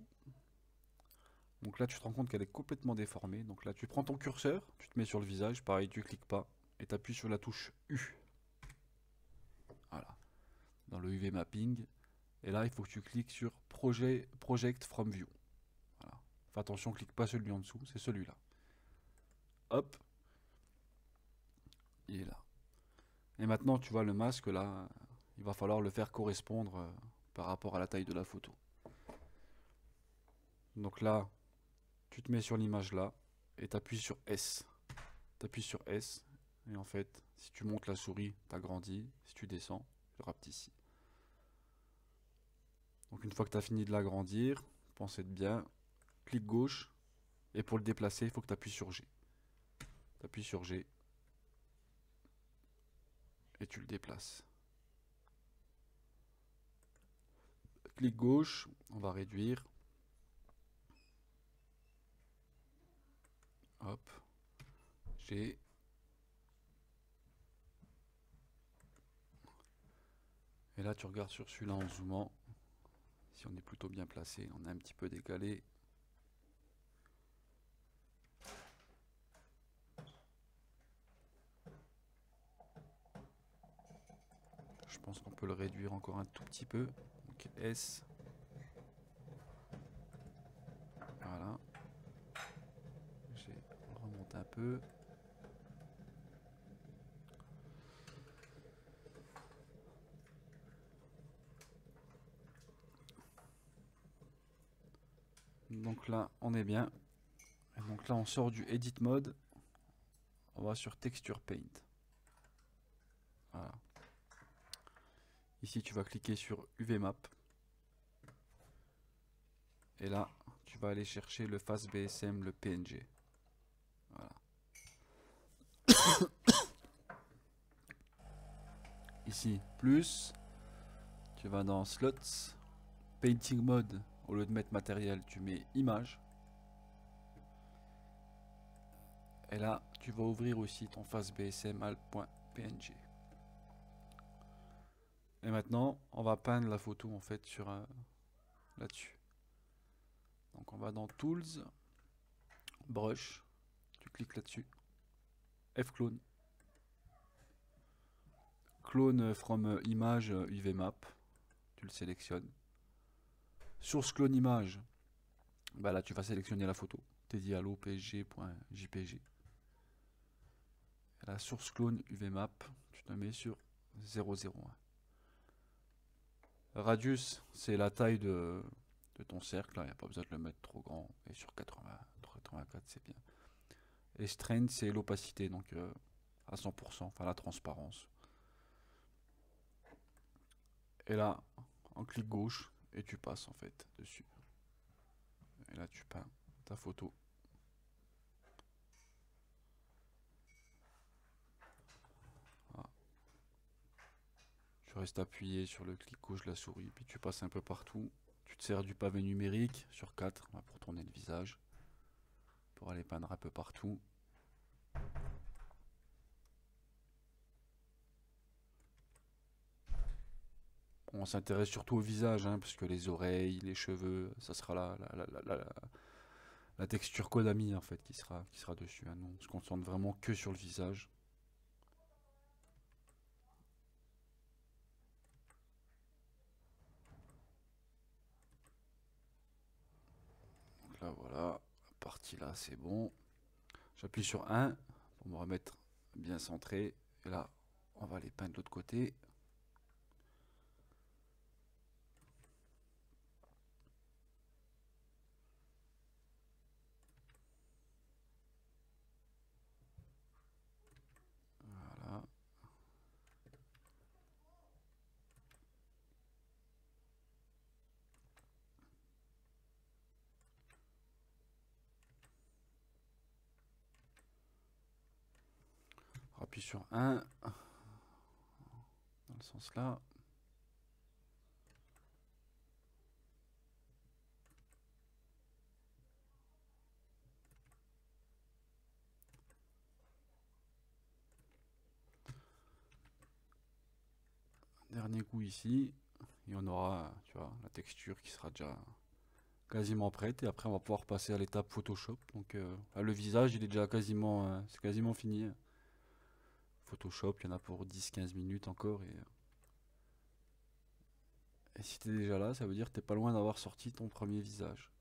Speaker 1: Donc là, tu te rends compte qu'elle est complètement déformée. Donc là, tu prends ton curseur, tu te mets sur le visage, pareil, tu cliques pas, et tu appuies sur la touche U. Voilà. Dans le UV Mapping. Et là, il faut que tu cliques sur Project from View. Voilà. Fais attention, clique pas celui en dessous, c'est celui-là. Hop. Il est là. Et maintenant, tu vois le masque là, il va falloir le faire correspondre par rapport à la taille de la photo. Donc là, tu te mets sur l'image là et tu appuies sur S. Tu appuies sur S et en fait, si tu montes la souris, tu agrandis. Si tu descends, tu rapetissis. Donc une fois que tu as fini de l'agrandir, pensez bien, clic gauche et pour le déplacer, il faut que tu appuies sur G. Tu appuies sur G et tu le déplaces. Clic gauche, on va réduire. Hop. G. Et là tu regardes sur celui-là en zoomant. Si on est plutôt bien placé, on est un petit peu décalé. Je pense qu'on peut le réduire encore un tout petit peu. Donc S. Voilà. Je remonte un peu. Donc là, on est bien. Et donc là, on sort du Edit Mode. On va sur Texture Paint. Voilà. Ici, tu vas cliquer sur UV Map. Et là, tu vas aller chercher le FastBSM, le PNG. Voilà. Ici, plus. Tu vas dans Slots. Painting Mode. Au lieu de mettre matériel, tu mets image. Et là, tu vas ouvrir aussi ton FastBSM alt.png. Et maintenant, on va peindre la photo en fait sur là-dessus. Donc on va dans Tools, Brush, tu cliques là-dessus, F-Clone, Clone from image UVMap, tu le sélectionnes. Source clone image, bah là tu vas sélectionner la photo, tdialo psg.jpg. La source clone UVMap, tu te mets sur 001. Radius, c'est la taille de ton cercle, il n'y a pas besoin de le mettre trop grand, et sur 84 c'est bien. Et strength, c'est l'opacité, donc à 100%, enfin la transparence. Et là, en clic gauche, et tu passes en fait dessus. Et là, tu peins ta photo. Voilà. Tu restes appuyé sur le clic gauche de la souris, puis tu passes un peu partout. Tu te sers du pavé numérique sur 4 pour tourner le visage, pour aller peindre un peu partout. On s'intéresse surtout au visage, hein, parce que les oreilles, les cheveux, ça sera la texture Kodami en fait qui sera dessus. Hein. On se concentre vraiment que sur le visage. Donc là voilà, la partie là c'est bon. J'appuie sur 1 pour me remettre bien centré. Et là, on va aller peindre de l'autre côté. Voilà. On appuie sur 1 dans le sens là. Dernier coup ici. Et on aura, tu vois, la texture qui sera déjà quasiment prête. Et après, on va pouvoir passer à l'étape Photoshop. Donc, le visage, il est déjà quasiment, c'est quasiment fini. Photoshop, il y en a pour 10-15 minutes encore. Et si tu es déjà là, ça veut dire que tu n'es pas loin d'avoir sorti ton premier visage.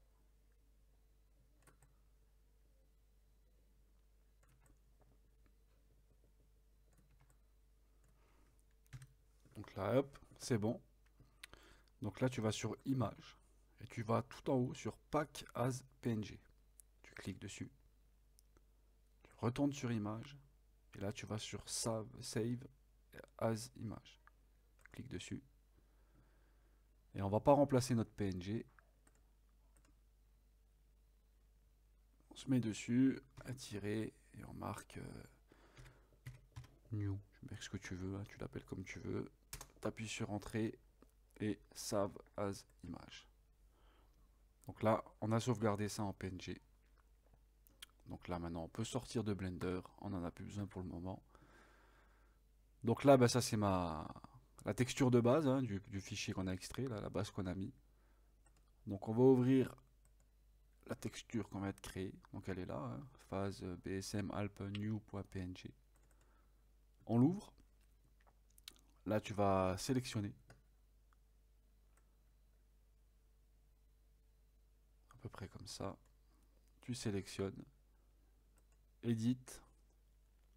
Speaker 1: Donc là, hop, c'est bon. Donc là, tu vas sur Image. Et tu vas tout en haut sur Pack as PNG. Tu cliques dessus. Tu retournes sur Image. Et là, tu vas sur Save as Image. Clique dessus. Et on va pas remplacer notre PNG. On se met dessus, attirer, et on marque New. Tu mets ce que tu veux, hein, tu l'appelles comme tu veux. Tu appuies sur Entrée et Save as Image. Donc là, on a sauvegardé ça en PNG. Donc là, maintenant, on peut sortir de Blender. On n'en a plus besoin pour le moment. Donc là, bah, ça, c'est la la texture de base hein, du fichier qu'on a extrait, là, la base qu'on a mis. Donc on va ouvrir la texture qu'on va être créée. Donc elle est là, hein, phase BSM Alp new.png. On l'ouvre. Là tu vas sélectionner à peu près comme ça. Tu sélectionnes, Edit,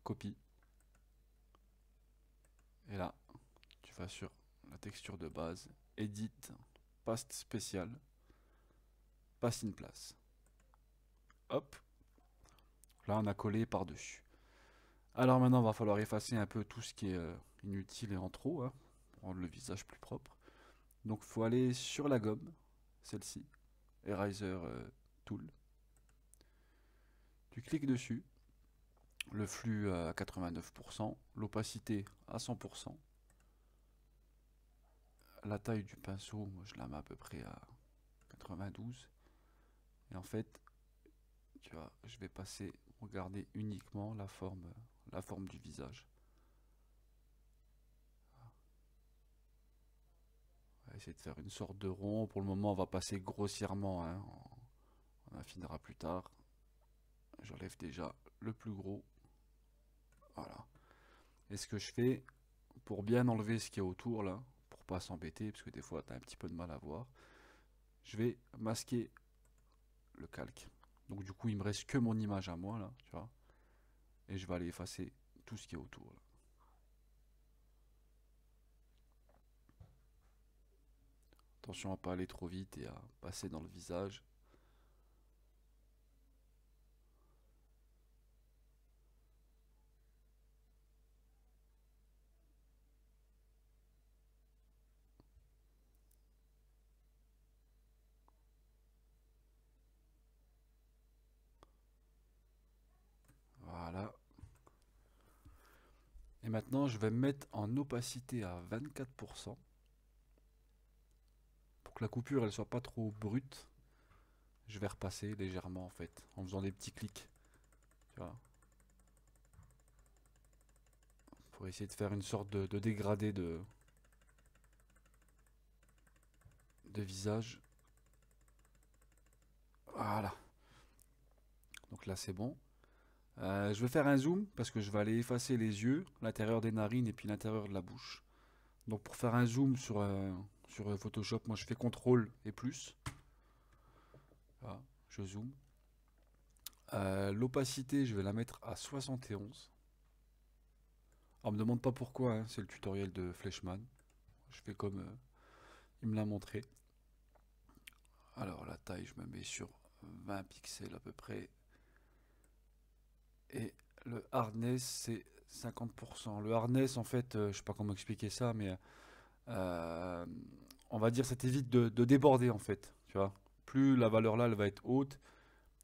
Speaker 1: copie. Et là, tu vas sur la texture de base, Edit, Paste spécial, Paste in place. Hop. Là, on a collé par-dessus. Alors maintenant, il va falloir effacer un peu tout ce qui est inutile et en trop, hein, pour rendre le visage plus propre. Donc, il faut aller sur la gomme, celle-ci, Eraser Tool. Tu cliques dessus, le flux à 89%, l'opacité à 100%. La taille du pinceau, moi, je la mets à peu près à 92. Et en fait, tu vois, je vais passer, regarder uniquement la forme du visage. On va essayer de faire une sorte de rond. Pour le moment, on va passer grossièrement, hein, on affinera plus tard. J'enlève déjà le plus gros. Voilà. Et ce que je fais, pour bien enlever ce qu'il y a autour, là, pour pas s'embêter, parce que des fois, tu as un petit peu de mal à voir, je vais masquer le calque. Donc du coup, il me reste que mon image à moi, là, tu vois. Et je vais aller effacer tout ce qui est autour, là. Attention à pas aller trop vite et à passer dans le visage. Voilà. Et maintenant, je vais me mettre en opacité à 24%. Pour que la coupure, elle soit pas trop brute. Je vais repasser légèrement, en fait, en faisant des petits clics. Tu vois. Pour essayer de faire une sorte de dégradé de visage. Voilà. Donc là, c'est bon. Je vais faire un zoom parce que je vais aller effacer les yeux, l'intérieur des narines et puis l'intérieur de la bouche. Donc pour faire un zoom sur Photoshop, moi je fais CTRL et plus. Voilà, je zoome. L'opacité, je vais la mettre à 71. Alors, on me demande pas pourquoi, hein, c'est le tutoriel de Fleshman. Je fais comme il me l'a montré. Alors la taille, je me mets sur 20 pixels à peu près. Et le hardness, c'est 50%. Le hardness, en fait, je sais pas comment expliquer ça, mais euh, on va dire ça t'évite de déborder, en fait. Tu vois, plus la valeur là, elle va être haute,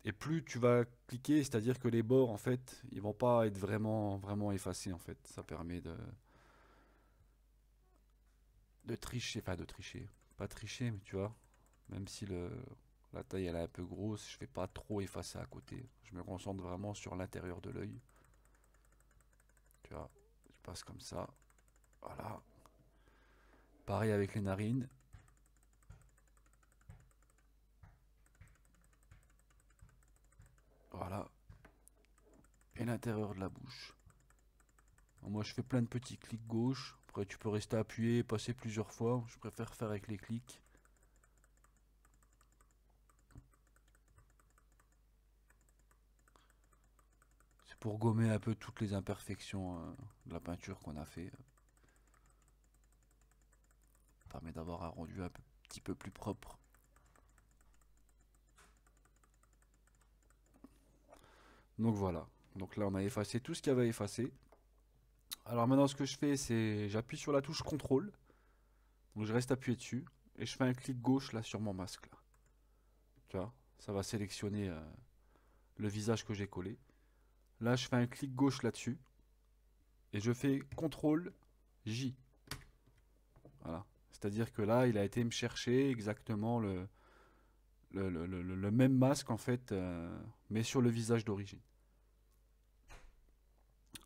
Speaker 1: et plus tu vas cliquer, c'est-à-dire que les bords, en fait, ils vont pas être vraiment effacés, en fait. Ça permet de tricher, enfin de tricher, pas tricher, mais tu vois, même si la taille elle est un peu grosse, je vais pas trop effacer à côté. Je me concentre vraiment sur l'intérieur de l'œil. Tu vois, je passe comme ça. Voilà. Pareil avec les narines. Voilà. Et l'intérieur de la bouche. Alors moi je fais plein de petits clics gauche. Après tu peux rester appuyé, passer plusieurs fois. Je préfère faire avec les clics. C'est pour gommer un peu toutes les imperfections de la peinture qu'on a fait. Ça permet d'avoir un rendu petit peu plus propre. Donc voilà. Donc là on a effacé tout ce qu'il y avait à effacer. Alors maintenant ce que je fais c'est j'appuie sur la touche CTRL. Donc je reste appuyé dessus. Et je fais un clic gauche là sur mon masque là. Tu vois, ça va sélectionner le visage que j'ai collé. Là je fais un clic gauche là-dessus. Et je fais CTRL J. Voilà. C'est-à-dire que là il a été me chercher exactement le même masque en fait. Mais sur le visage d'origine.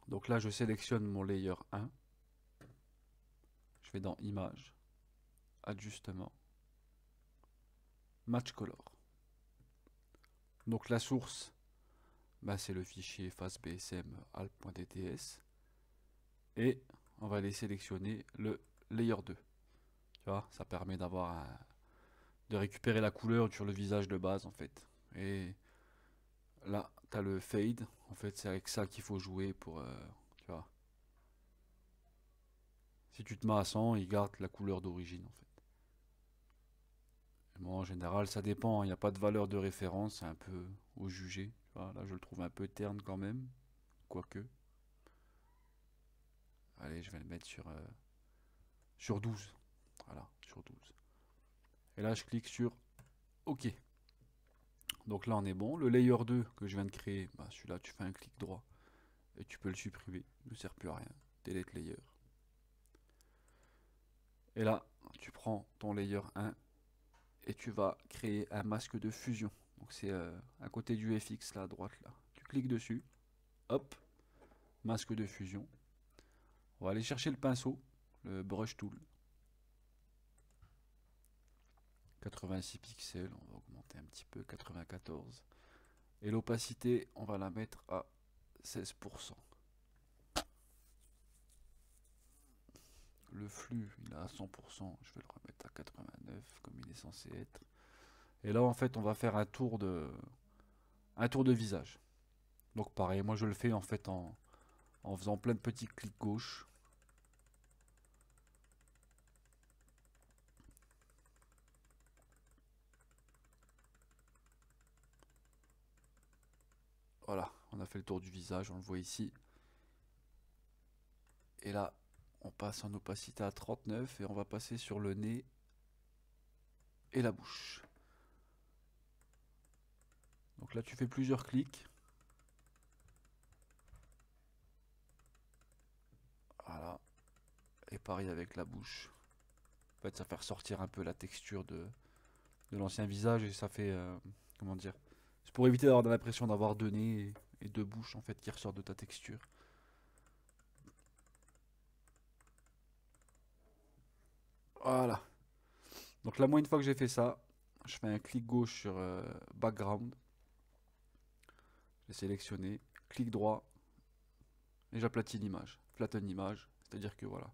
Speaker 1: Donc là je sélectionne mon layer 1. je vais dans Images, Ajustement, Match Color. Donc la source, bah, c'est le fichier FastBSM alp.dts. Et on va aller sélectionner le Layer 2. Tu vois, ça permet de récupérer la couleur sur le visage de base en fait. Et là, tu as le fade. En fait, c'est avec ça qu'il faut jouer pour... tu vois. Si tu te mets à 100, il garde la couleur d'origine en fait. Bon, en général, ça dépend. Il n'y a pas de valeur de référence. C'est un peu au jugé. Tu vois, là, je le trouve un peu terne quand même. Quoique. Allez, je vais le mettre sur 12. Voilà, sur 12. Et là, je clique sur OK. Donc là, on est bon. Le layer 2 que je viens de créer, bah, celui-là, tu fais un clic droit et tu peux le supprimer. Il ne sert plus à rien. Delete layer. Et là, tu prends ton layer 1 et tu vas créer un masque de fusion. Donc c'est à côté du FX là, à droite là. Tu cliques dessus. Hop, masque de fusion. On va aller chercher le pinceau, le brush tool. 86 pixels, on va augmenter un petit peu, 94. Et l'opacité, on va la mettre à 16%. Le flux, il est à 100%, je vais le remettre à 89 comme il est censé être. Et là, en fait, on va faire un tour de visage. Donc pareil, moi je le fais en fait en faisant plein de petits clics gauche. Voilà, on a fait le tour du visage, on le voit ici. Et là, on passe en opacité à 39 et on va passer sur le nez et la bouche. Donc là, tu fais plusieurs clics. Voilà. Et pareil avec la bouche. En fait, ça fait ressortir un peu la texture de l'ancien visage et ça fait... comment dire? C'est pour éviter d'avoir l'impression d'avoir deux nez et deux bouches en fait qui ressortent de ta texture. Voilà. Donc là, moi, une fois que j'ai fait ça, je fais un clic gauche sur Background. Je vais sélectionner, clic droit et j'aplatis l'image. Flatten image, c'est-à-dire que voilà,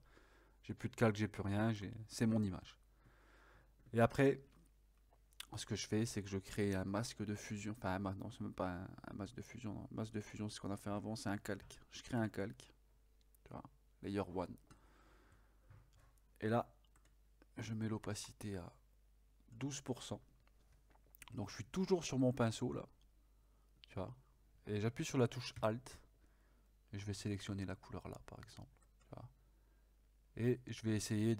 Speaker 1: j'ai plus de calque, j'ai plus rien, c'est mon image. Et après, ce que je fais, c'est que je crée un masque de fusion. Enfin, non, c'est même pas un masque de fusion. Non. Un masque de fusion, c'est ce qu'on a fait avant, c'est un calque. Je crée un calque, tu vois, layer 1. Et là, je mets l'opacité à 12%. Donc je suis toujours sur mon pinceau là, tu vois. Et j'appuie sur la touche Alt. Et je vais sélectionner la couleur là, par exemple. Tu vois. Et je vais essayer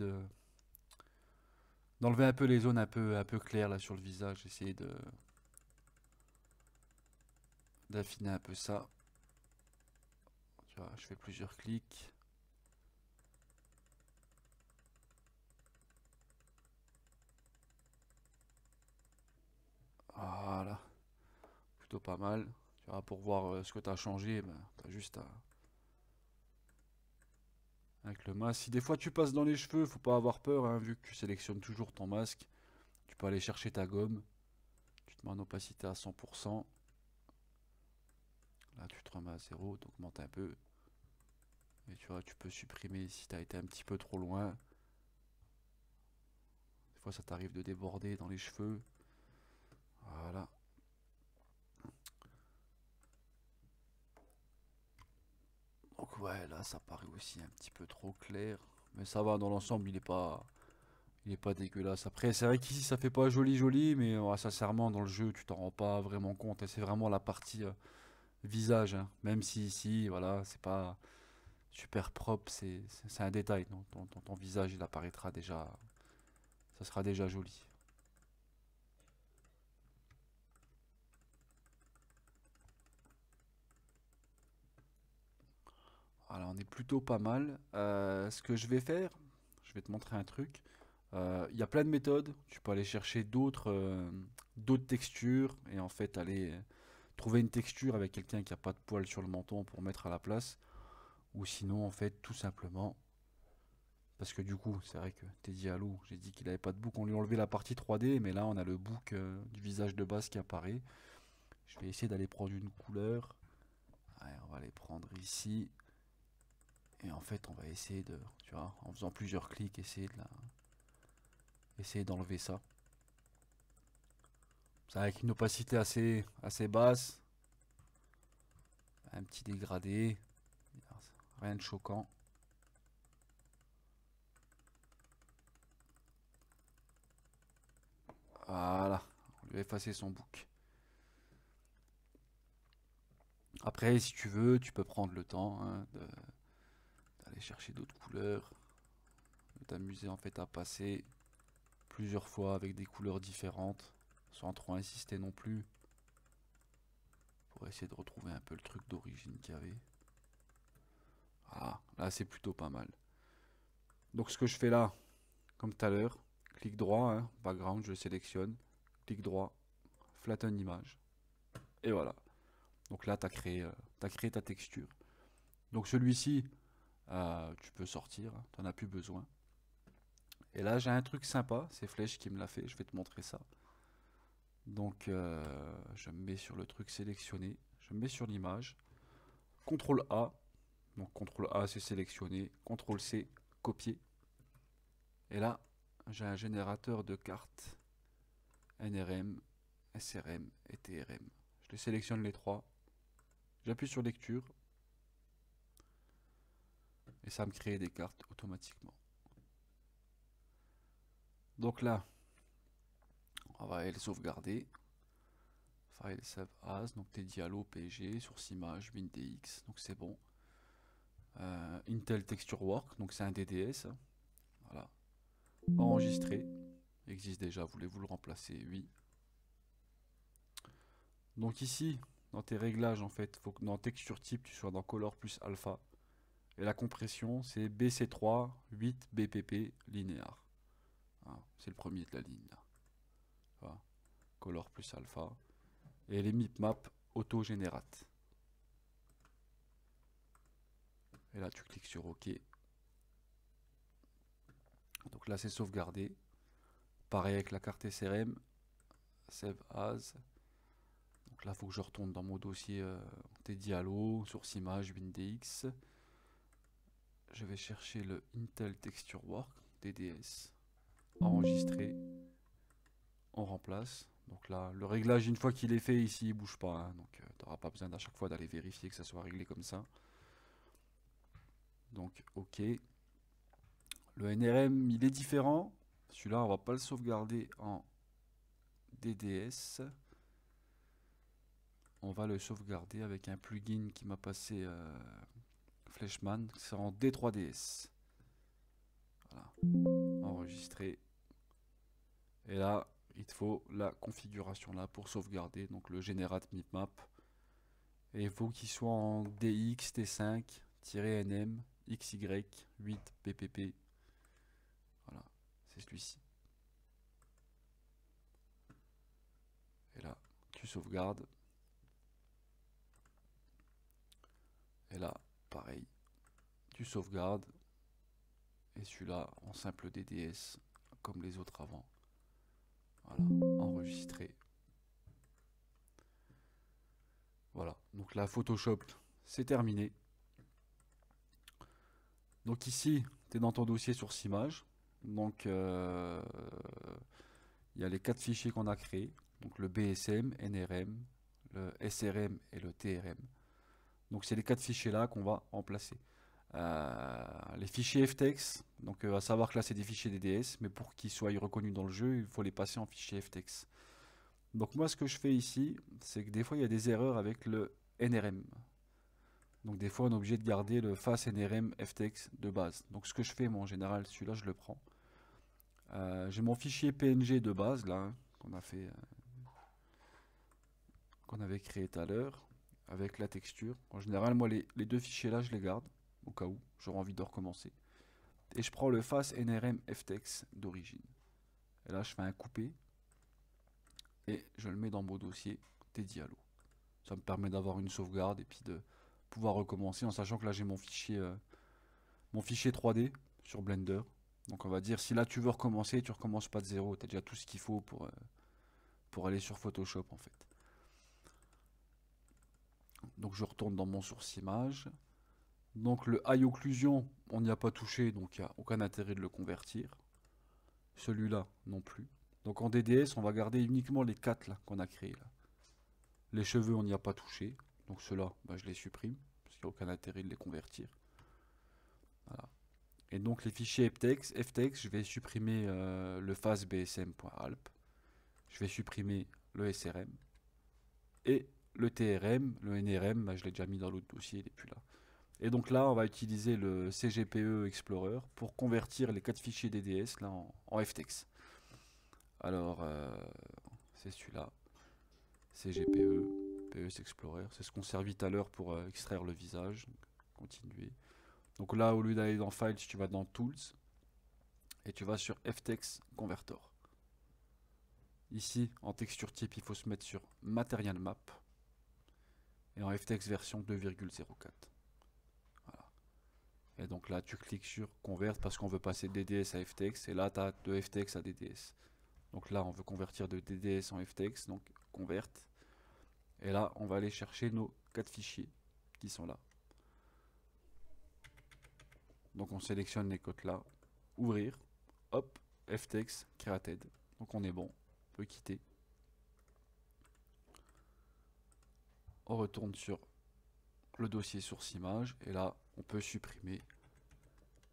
Speaker 1: d'enlever un peu les zones un peu claires là sur le visage. Essayer d'affiner un peu ça. Tu vois, je fais plusieurs clics. Voilà, plutôt pas mal. Tu vois, pour voir ce que tu as changé, ben, tu as juste à... Avec le masque. Si des fois tu passes dans les cheveux, faut pas avoir peur, hein, vu que tu sélectionnes toujours ton masque. Tu peux aller chercher ta gomme. Tu te mets en opacité à 100%. Là, tu te remets à 0, tu augmentes un peu. Et tu vois, tu peux supprimer si tu as été un petit peu trop loin. Des fois, ça t'arrive de déborder dans les cheveux. Voilà. Donc ouais, là, ça paraît aussi un petit peu trop clair. Mais ça va, dans l'ensemble, il est pas dégueulasse. Après, c'est vrai qu'ici, ça fait pas joli joli, mais ouais, sincèrement, dans le jeu, tu t'en rends pas vraiment compte. Et c'est vraiment la partie visage, hein. Même si ici, voilà, c'est pas super propre, c'est un détail. Donc, ton visage, il apparaîtra déjà, ça sera déjà joli. Voilà, on est plutôt pas mal. Ce que je vais faire, je vais te montrer un truc. Il y a plein de méthodes. Tu peux aller chercher d'autres textures et en fait aller trouver une texture avec quelqu'un qui a pas de poils sur le menton pour mettre à la place. Ou sinon, en fait, tout simplement, Parce que du coup, c'est vrai que Teddy Halo, j'ai dit qu'il avait pas de book, on lui a enlevé la partie 3D, mais là on a le book du visage de base qui apparaît. Je vais essayer d'aller prendre une couleur. Ouais, on va les prendre ici. Et en fait, on va essayer de, tu vois, en faisant plusieurs clics, essayer d'enlever ça. C'est avec une opacité assez basse. Un petit dégradé. Rien de choquant. Voilà. On lui a effacé son book. Après, si tu veux, tu peux prendre le temps hein, d'aller chercher d'autres couleurs. De t'amuser en fait à passer plusieurs fois avec des couleurs différentes. Sans trop insister non plus. Pour essayer de retrouver un peu le truc d'origine qu'il y avait. Ah, là c'est plutôt pas mal. Donc ce que je fais là, comme tout à l'heure, clic droit, hein, background, je sélectionne, clic droit, flatten image. Et voilà. Donc là, t'as créé ta texture. Donc celui-ci, tu peux sortir, hein, t'en as plus besoin. Et là, j'ai un truc sympa, c'est Flèche qui me l'a fait, je vais te montrer ça. Donc je me mets sur le truc sélectionné, je me mets sur l'image, CTRL A, donc CTRL A c'est sélectionné, CTRL C, copier. Et là, j'ai un générateur de cartes NRM, SRM et TRM. Je les sélectionne les trois, j'appuie sur lecture et ça me crée des cartes automatiquement. Donc là, on va aller les sauvegarder. File save as, donc tes dialos PG, source image, WinDX, donc c'est bon. Intel Texture Work, donc c'est un DDS. Voilà. Enregistré, existe déjà, voulez-vous le remplacer? Oui. Donc ici, dans tes réglages, en fait, il faut que dans texture type, tu sois dans Color plus Alpha. Et la compression, c'est BC3 8 BPP linéaire. Voilà, c'est le premier de la ligne là. Voilà. Color plus Alpha. Et les mipmaps auto-générate. Et là, tu cliques sur OK. Donc là, c'est sauvegardé. Pareil avec la carte SRM. Save as. Donc là, il faut que je retourne dans mon dossier Tedialo, source image, WinDX. Je vais chercher le Intel Texture Work, DDS. Enregistrer. On remplace. Donc là, le réglage, une fois qu'il est fait ici, il bouge pas. Hein, donc tu n'auras pas besoin d'à chaque fois d'aller vérifier que ça soit réglé comme ça. Donc OK. Le NRM, il est différent. Celui-là, on va pas le sauvegarder en DDS. On va le sauvegarder avec un plugin qui m'a passé Fleshman. C'est en D3DS. Voilà. Enregistrer. Et là, il te faut la configuration là pour sauvegarder. Donc le generate mipmap. Et il faut qu'il soit en DX T5-NM XY 8 PPP. Voilà, c'est celui-ci. Et là, tu sauvegardes. Et là, pareil, tu sauvegardes. Et celui-là en simple DDS, comme les autres avant. Voilà, enregistré. Voilà, donc là, Photoshop, c'est terminé. Donc ici, tu es dans ton dossier source image. Donc, il y a les 4 fichiers qu'on a créés. Donc le BSM, NRM, le SRM et le TRM. Donc c'est les 4 fichiers là qu'on va remplacer. Les fichiers FTEX, donc à savoir que là c'est des fichiers DDS, mais pour qu'ils soient reconnus dans le jeu, il faut les passer en fichier FTEX. Donc moi ce que je fais ici, c'est que des fois il y a des erreurs avec le NRM. Donc des fois on est obligé de garder le face NRM FTEX de base. Donc ce que je fais moi en général, celui-là je le prends. J'ai mon fichier PNG de base là, hein, qu'on avait créé tout à l'heure, avec la texture. En général moi les deux fichiers là je les garde, au cas où j'aurai envie de recommencer. Et je prends le face NRM FTEX d'origine. Et là je fais un coupé et je le mets dans mon dossier Tedialo. Ça me permet d'avoir une sauvegarde et puis de pouvoir recommencer en sachant que là j'ai mon fichier 3D sur Blender. Donc on va dire, si là tu veux recommencer, tu recommences pas de zéro, tu as déjà tout ce qu'il faut pour aller sur Photoshop en fait. Donc je retourne dans mon source image. Donc le high occlusion, on n'y a pas touché, donc il n'y a aucun intérêt de le convertir. Celui-là non plus. Donc en DDS, on va garder uniquement les 4 là qu'on a créés là. Les cheveux, on n'y a pas touché. Donc ceux-là, bah, je les supprime, parce qu'il n'y a aucun intérêt de les convertir. Voilà. Et donc les fichiers FTX, je vais supprimer le phase.bsm.alp. Je vais supprimer le SRM. Et le TRM, le NRM, bah, je l'ai déjà mis dans l'autre dossier, il n'est plus là. Et donc là, on va utiliser le CGPE Explorer pour convertir les 4 fichiers DDS là, en FTX. Alors, c'est celui-là. CGPE, PS Explorer. C'est ce qu'on servit tout à l'heure pour extraire le visage. Donc, continuer. Donc là, au lieu d'aller dans Files, tu vas dans Tools. Et tu vas sur FTX Converter. Ici, en texture type, il faut se mettre sur Material Map. Et en FTX version 2,04. Voilà. Et donc là, tu cliques sur Convert parce qu'on veut passer de DDS à FTX. Et là, tu as de FTX à DDS. Donc là, on veut convertir de DDS en FTX. Donc, Convert. Et là, on va aller chercher nos 4 fichiers qui sont là. Donc, on sélectionne les codes là. Ouvrir. Hop. FTX Created. Donc, on est bon. On peut quitter. On retourne sur le dossier source image. Et là, on peut supprimer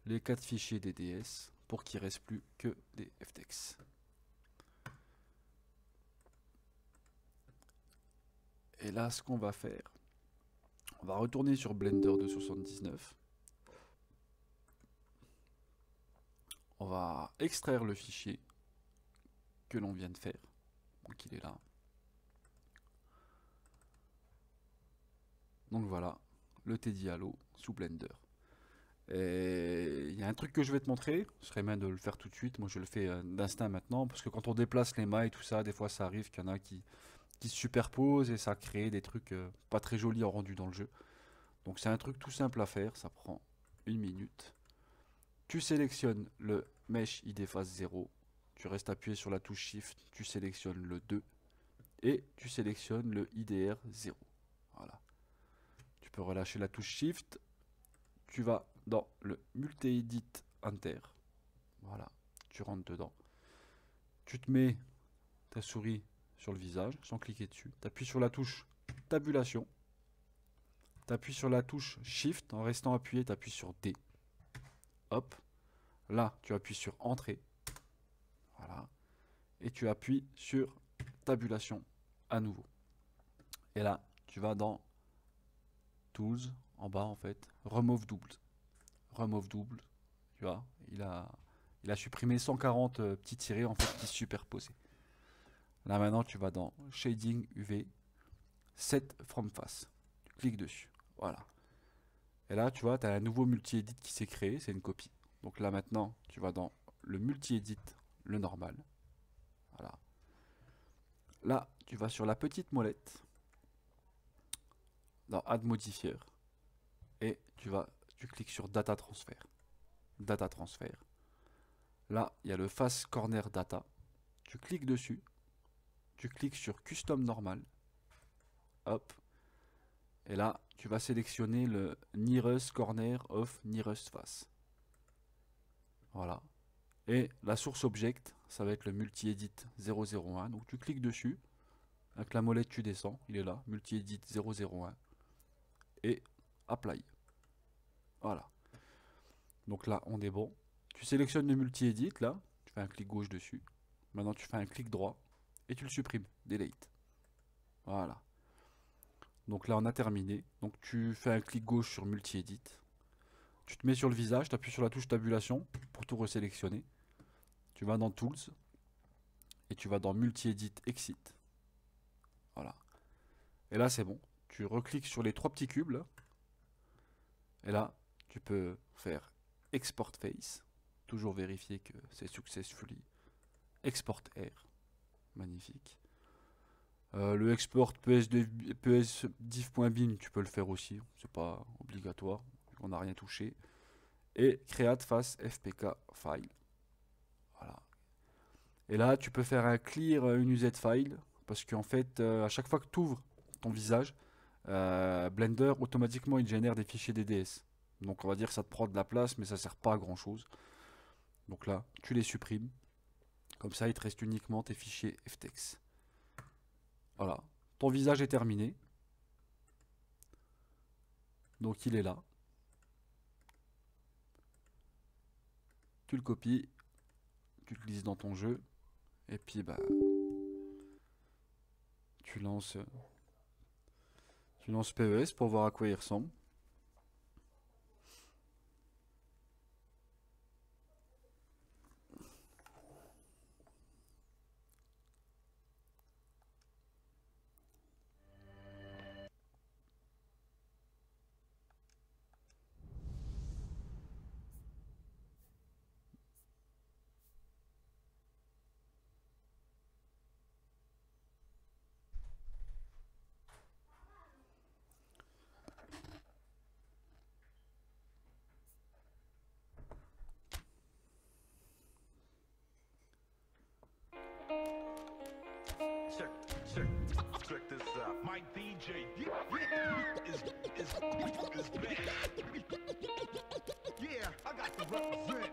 Speaker 1: les 4 fichiers DDS pour qu'il ne reste plus que des FTX. Et là, ce qu'on va faire, on va retourner sur Blender 279. On va extraire le fichier que l'on vient de faire. Donc il est là. Donc voilà, le Teddy Halo sous Blender. Et il y a un truc que je vais te montrer, ce serait bien de le faire tout de suite. Moi je le fais d'instinct maintenant, parce que quand on déplace les mailles, tout ça, des fois ça arrive qu'il y en a qui se superposent et ça crée des trucs pas très jolis en rendu dans le jeu. Donc c'est un truc tout simple à faire, ça prend 1 minute. Tu sélectionnes le Mesh ID Phase 0, tu restes appuyé sur la touche Shift, tu sélectionnes le 2 et tu sélectionnes le IDR 0. Voilà. Tu peux relâcher la touche Shift, tu vas dans le Multi-Edit Enter. Voilà, tu rentres dedans. Tu te mets ta souris sur le visage sans cliquer dessus. Tu appuies sur la touche Tabulation. Tu appuies sur la touche Shift en restant appuyé, tu appuies sur D. Hop. Là, tu appuies sur Entrée. Voilà. Et tu appuies sur Tabulation à nouveau. Et là, tu vas dans Tools, en bas en fait, Remove Double. Remove Double, tu vois, il a supprimé 140 petits tirés en fait qui se superposaient. Là maintenant, tu vas dans Shading UV, Set From Face. Tu cliques dessus. Voilà. Et là, tu vois, tu as un nouveau multi-edit qui s'est créé, c'est une copie. Donc là maintenant, tu vas dans le multi-edit, le normal. Voilà. Là, tu vas sur la petite molette, dans Add Modifier, et tu cliques sur Data Transfer. Data Transfer. Là, il y a le Face Corner Data. Tu cliques dessus. Tu cliques sur Custom Normal. Hop. Et là, tu vas sélectionner le Nearest Corner of Nearest Face. Voilà. Et la source object, ça va être le Multi-Edit 001. Donc tu cliques dessus. Avec la molette, tu descends. Il est là. Multi-Edit 001. Et Apply. Voilà. Donc là, on est bon. Tu sélectionnes le multi-edit, là. Tu fais un clic gauche dessus. Maintenant, tu fais un clic droit. Et tu le supprimes. Delete. Voilà. Donc là, on a terminé. Donc tu fais un clic gauche sur multi-edit. Tu te mets sur le visage. Tu appuies sur la touche tabulation pour tout resélectionner. Tu vas dans Tools. Et tu vas dans multi-edit Exit. Voilà. Et là, c'est bon. Tu recliques sur les 3 petits cubes, là. Et là, tu peux faire Export Face. Toujours vérifier que c'est successfully. Export Air. Magnifique. Le export PSDiff.bin, tu peux le faire aussi. C'est pas obligatoire. On n'a rien touché. et create face fpk file. Voilà. Et là, tu peux faire un clear unused file parce qu'en fait, à chaque fois que tu ouvres ton visage, Blender automatiquement il génère des fichiers DDS. Donc on va dire que ça te prend de la place, mais ça sert pas à grand chose. Donc là, tu les supprimes. Comme ça, il te reste uniquement tes fichiers FTX. Voilà, ton visage est terminé. Donc il est là. Tu le copies, tu le glisses dans ton jeu, et puis bah tu lances PES pour voir à quoi il ressemble.
Speaker 2: Check this out. My DJ is bad. Yeah, I got to represent.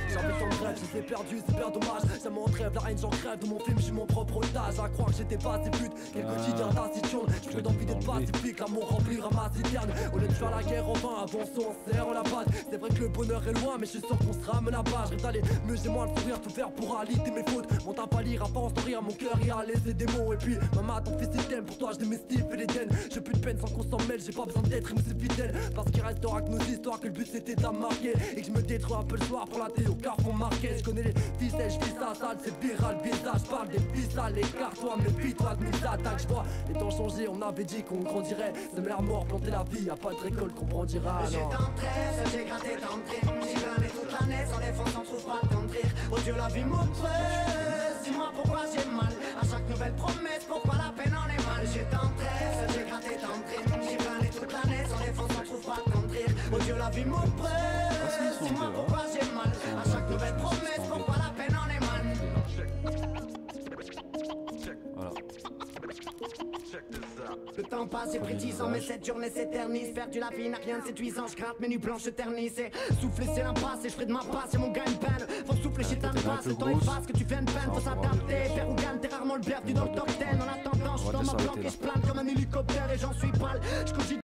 Speaker 3: J'avais tant de rêves, je les ai perdus, c'est bien dommage. Ça m'entrève, la haine j'en crève. De mon film, j'ai mon propre otage. À croire que j'étais pas assez pute. Quel quotidien taciturne. Je fais d'envie d'être pacifique. L'amour remplira ma citerne. Au lieu de faire la guerre en vain, avançons, on serre la patte. C'est vrai que le bonheur est loin, mais je suis sûr qu'on se ramène à bas. Je rêve d'aller mieux chez moi, le sourire, tout faire pour aliter mes fautes. Mon tape à lire, à force de rire, mon cœur y a laissé des mots. Et puis, maman, ton fils il t'aime. Pour toi, je démestifie et les tiennes. J'ai plus de peine sans qu'on s'en mêle. J'ai pas besoin d'être MC fidèle. Parce qu'il restera que nos histoires, que le but c'était de la marquer. Et que je me détruis un peu le soir pour la télé au Carrefour Marquez. Je connais les ficelles, je vis ça sale, c'est viral, visage. Parle des ficelles, écarte-toi, méfie-toi de mes attaques. Je vois les temps changer, on avait dit qu'on grandirait. Semer la mort, planter la vie, y'a pas de récolte qu'on brandira.
Speaker 4: J'ai tant de treize, j'ai gratté tant de crimes. J'y plané toute l'année, sans défense, on trouve pas le temps de rire. Oh Dieu, la vie m'oppresse. Dis-moi pourquoi j'ai mal. À chaque nouvelle promesse, pourquoi la peine en est mal. J'ai tant de treize, j'ai gratté tant de crimes. J'y plané toute l'année, sans défense, on trouve pas le temps de rire. Oh Dieu, la vie m'oppresse. Dis-moi pourquoi j'ai mal. À chaque nouvelle promesse, pourquoi la peine en est mal.
Speaker 1: Voilà.
Speaker 4: Le temps passe, c'est prétisant, mais cette journée s'éternise. Faire du la vie n'a rien de séduisant, je gratte mes nuits blanches se ternissent. Et souffler c'est l'impasse, et je ferai de ma passe, c'est mon gagne-peine. Faut souffler chez ta passe, le temps est vaste, que tu viennes peine, faut s'adapter. Faire ou gagne, t'es rarement le bienvenu dans le top 10. En attendant, je suis dans ma planque et je plane comme un hélicoptère et j'en suis pâle. Je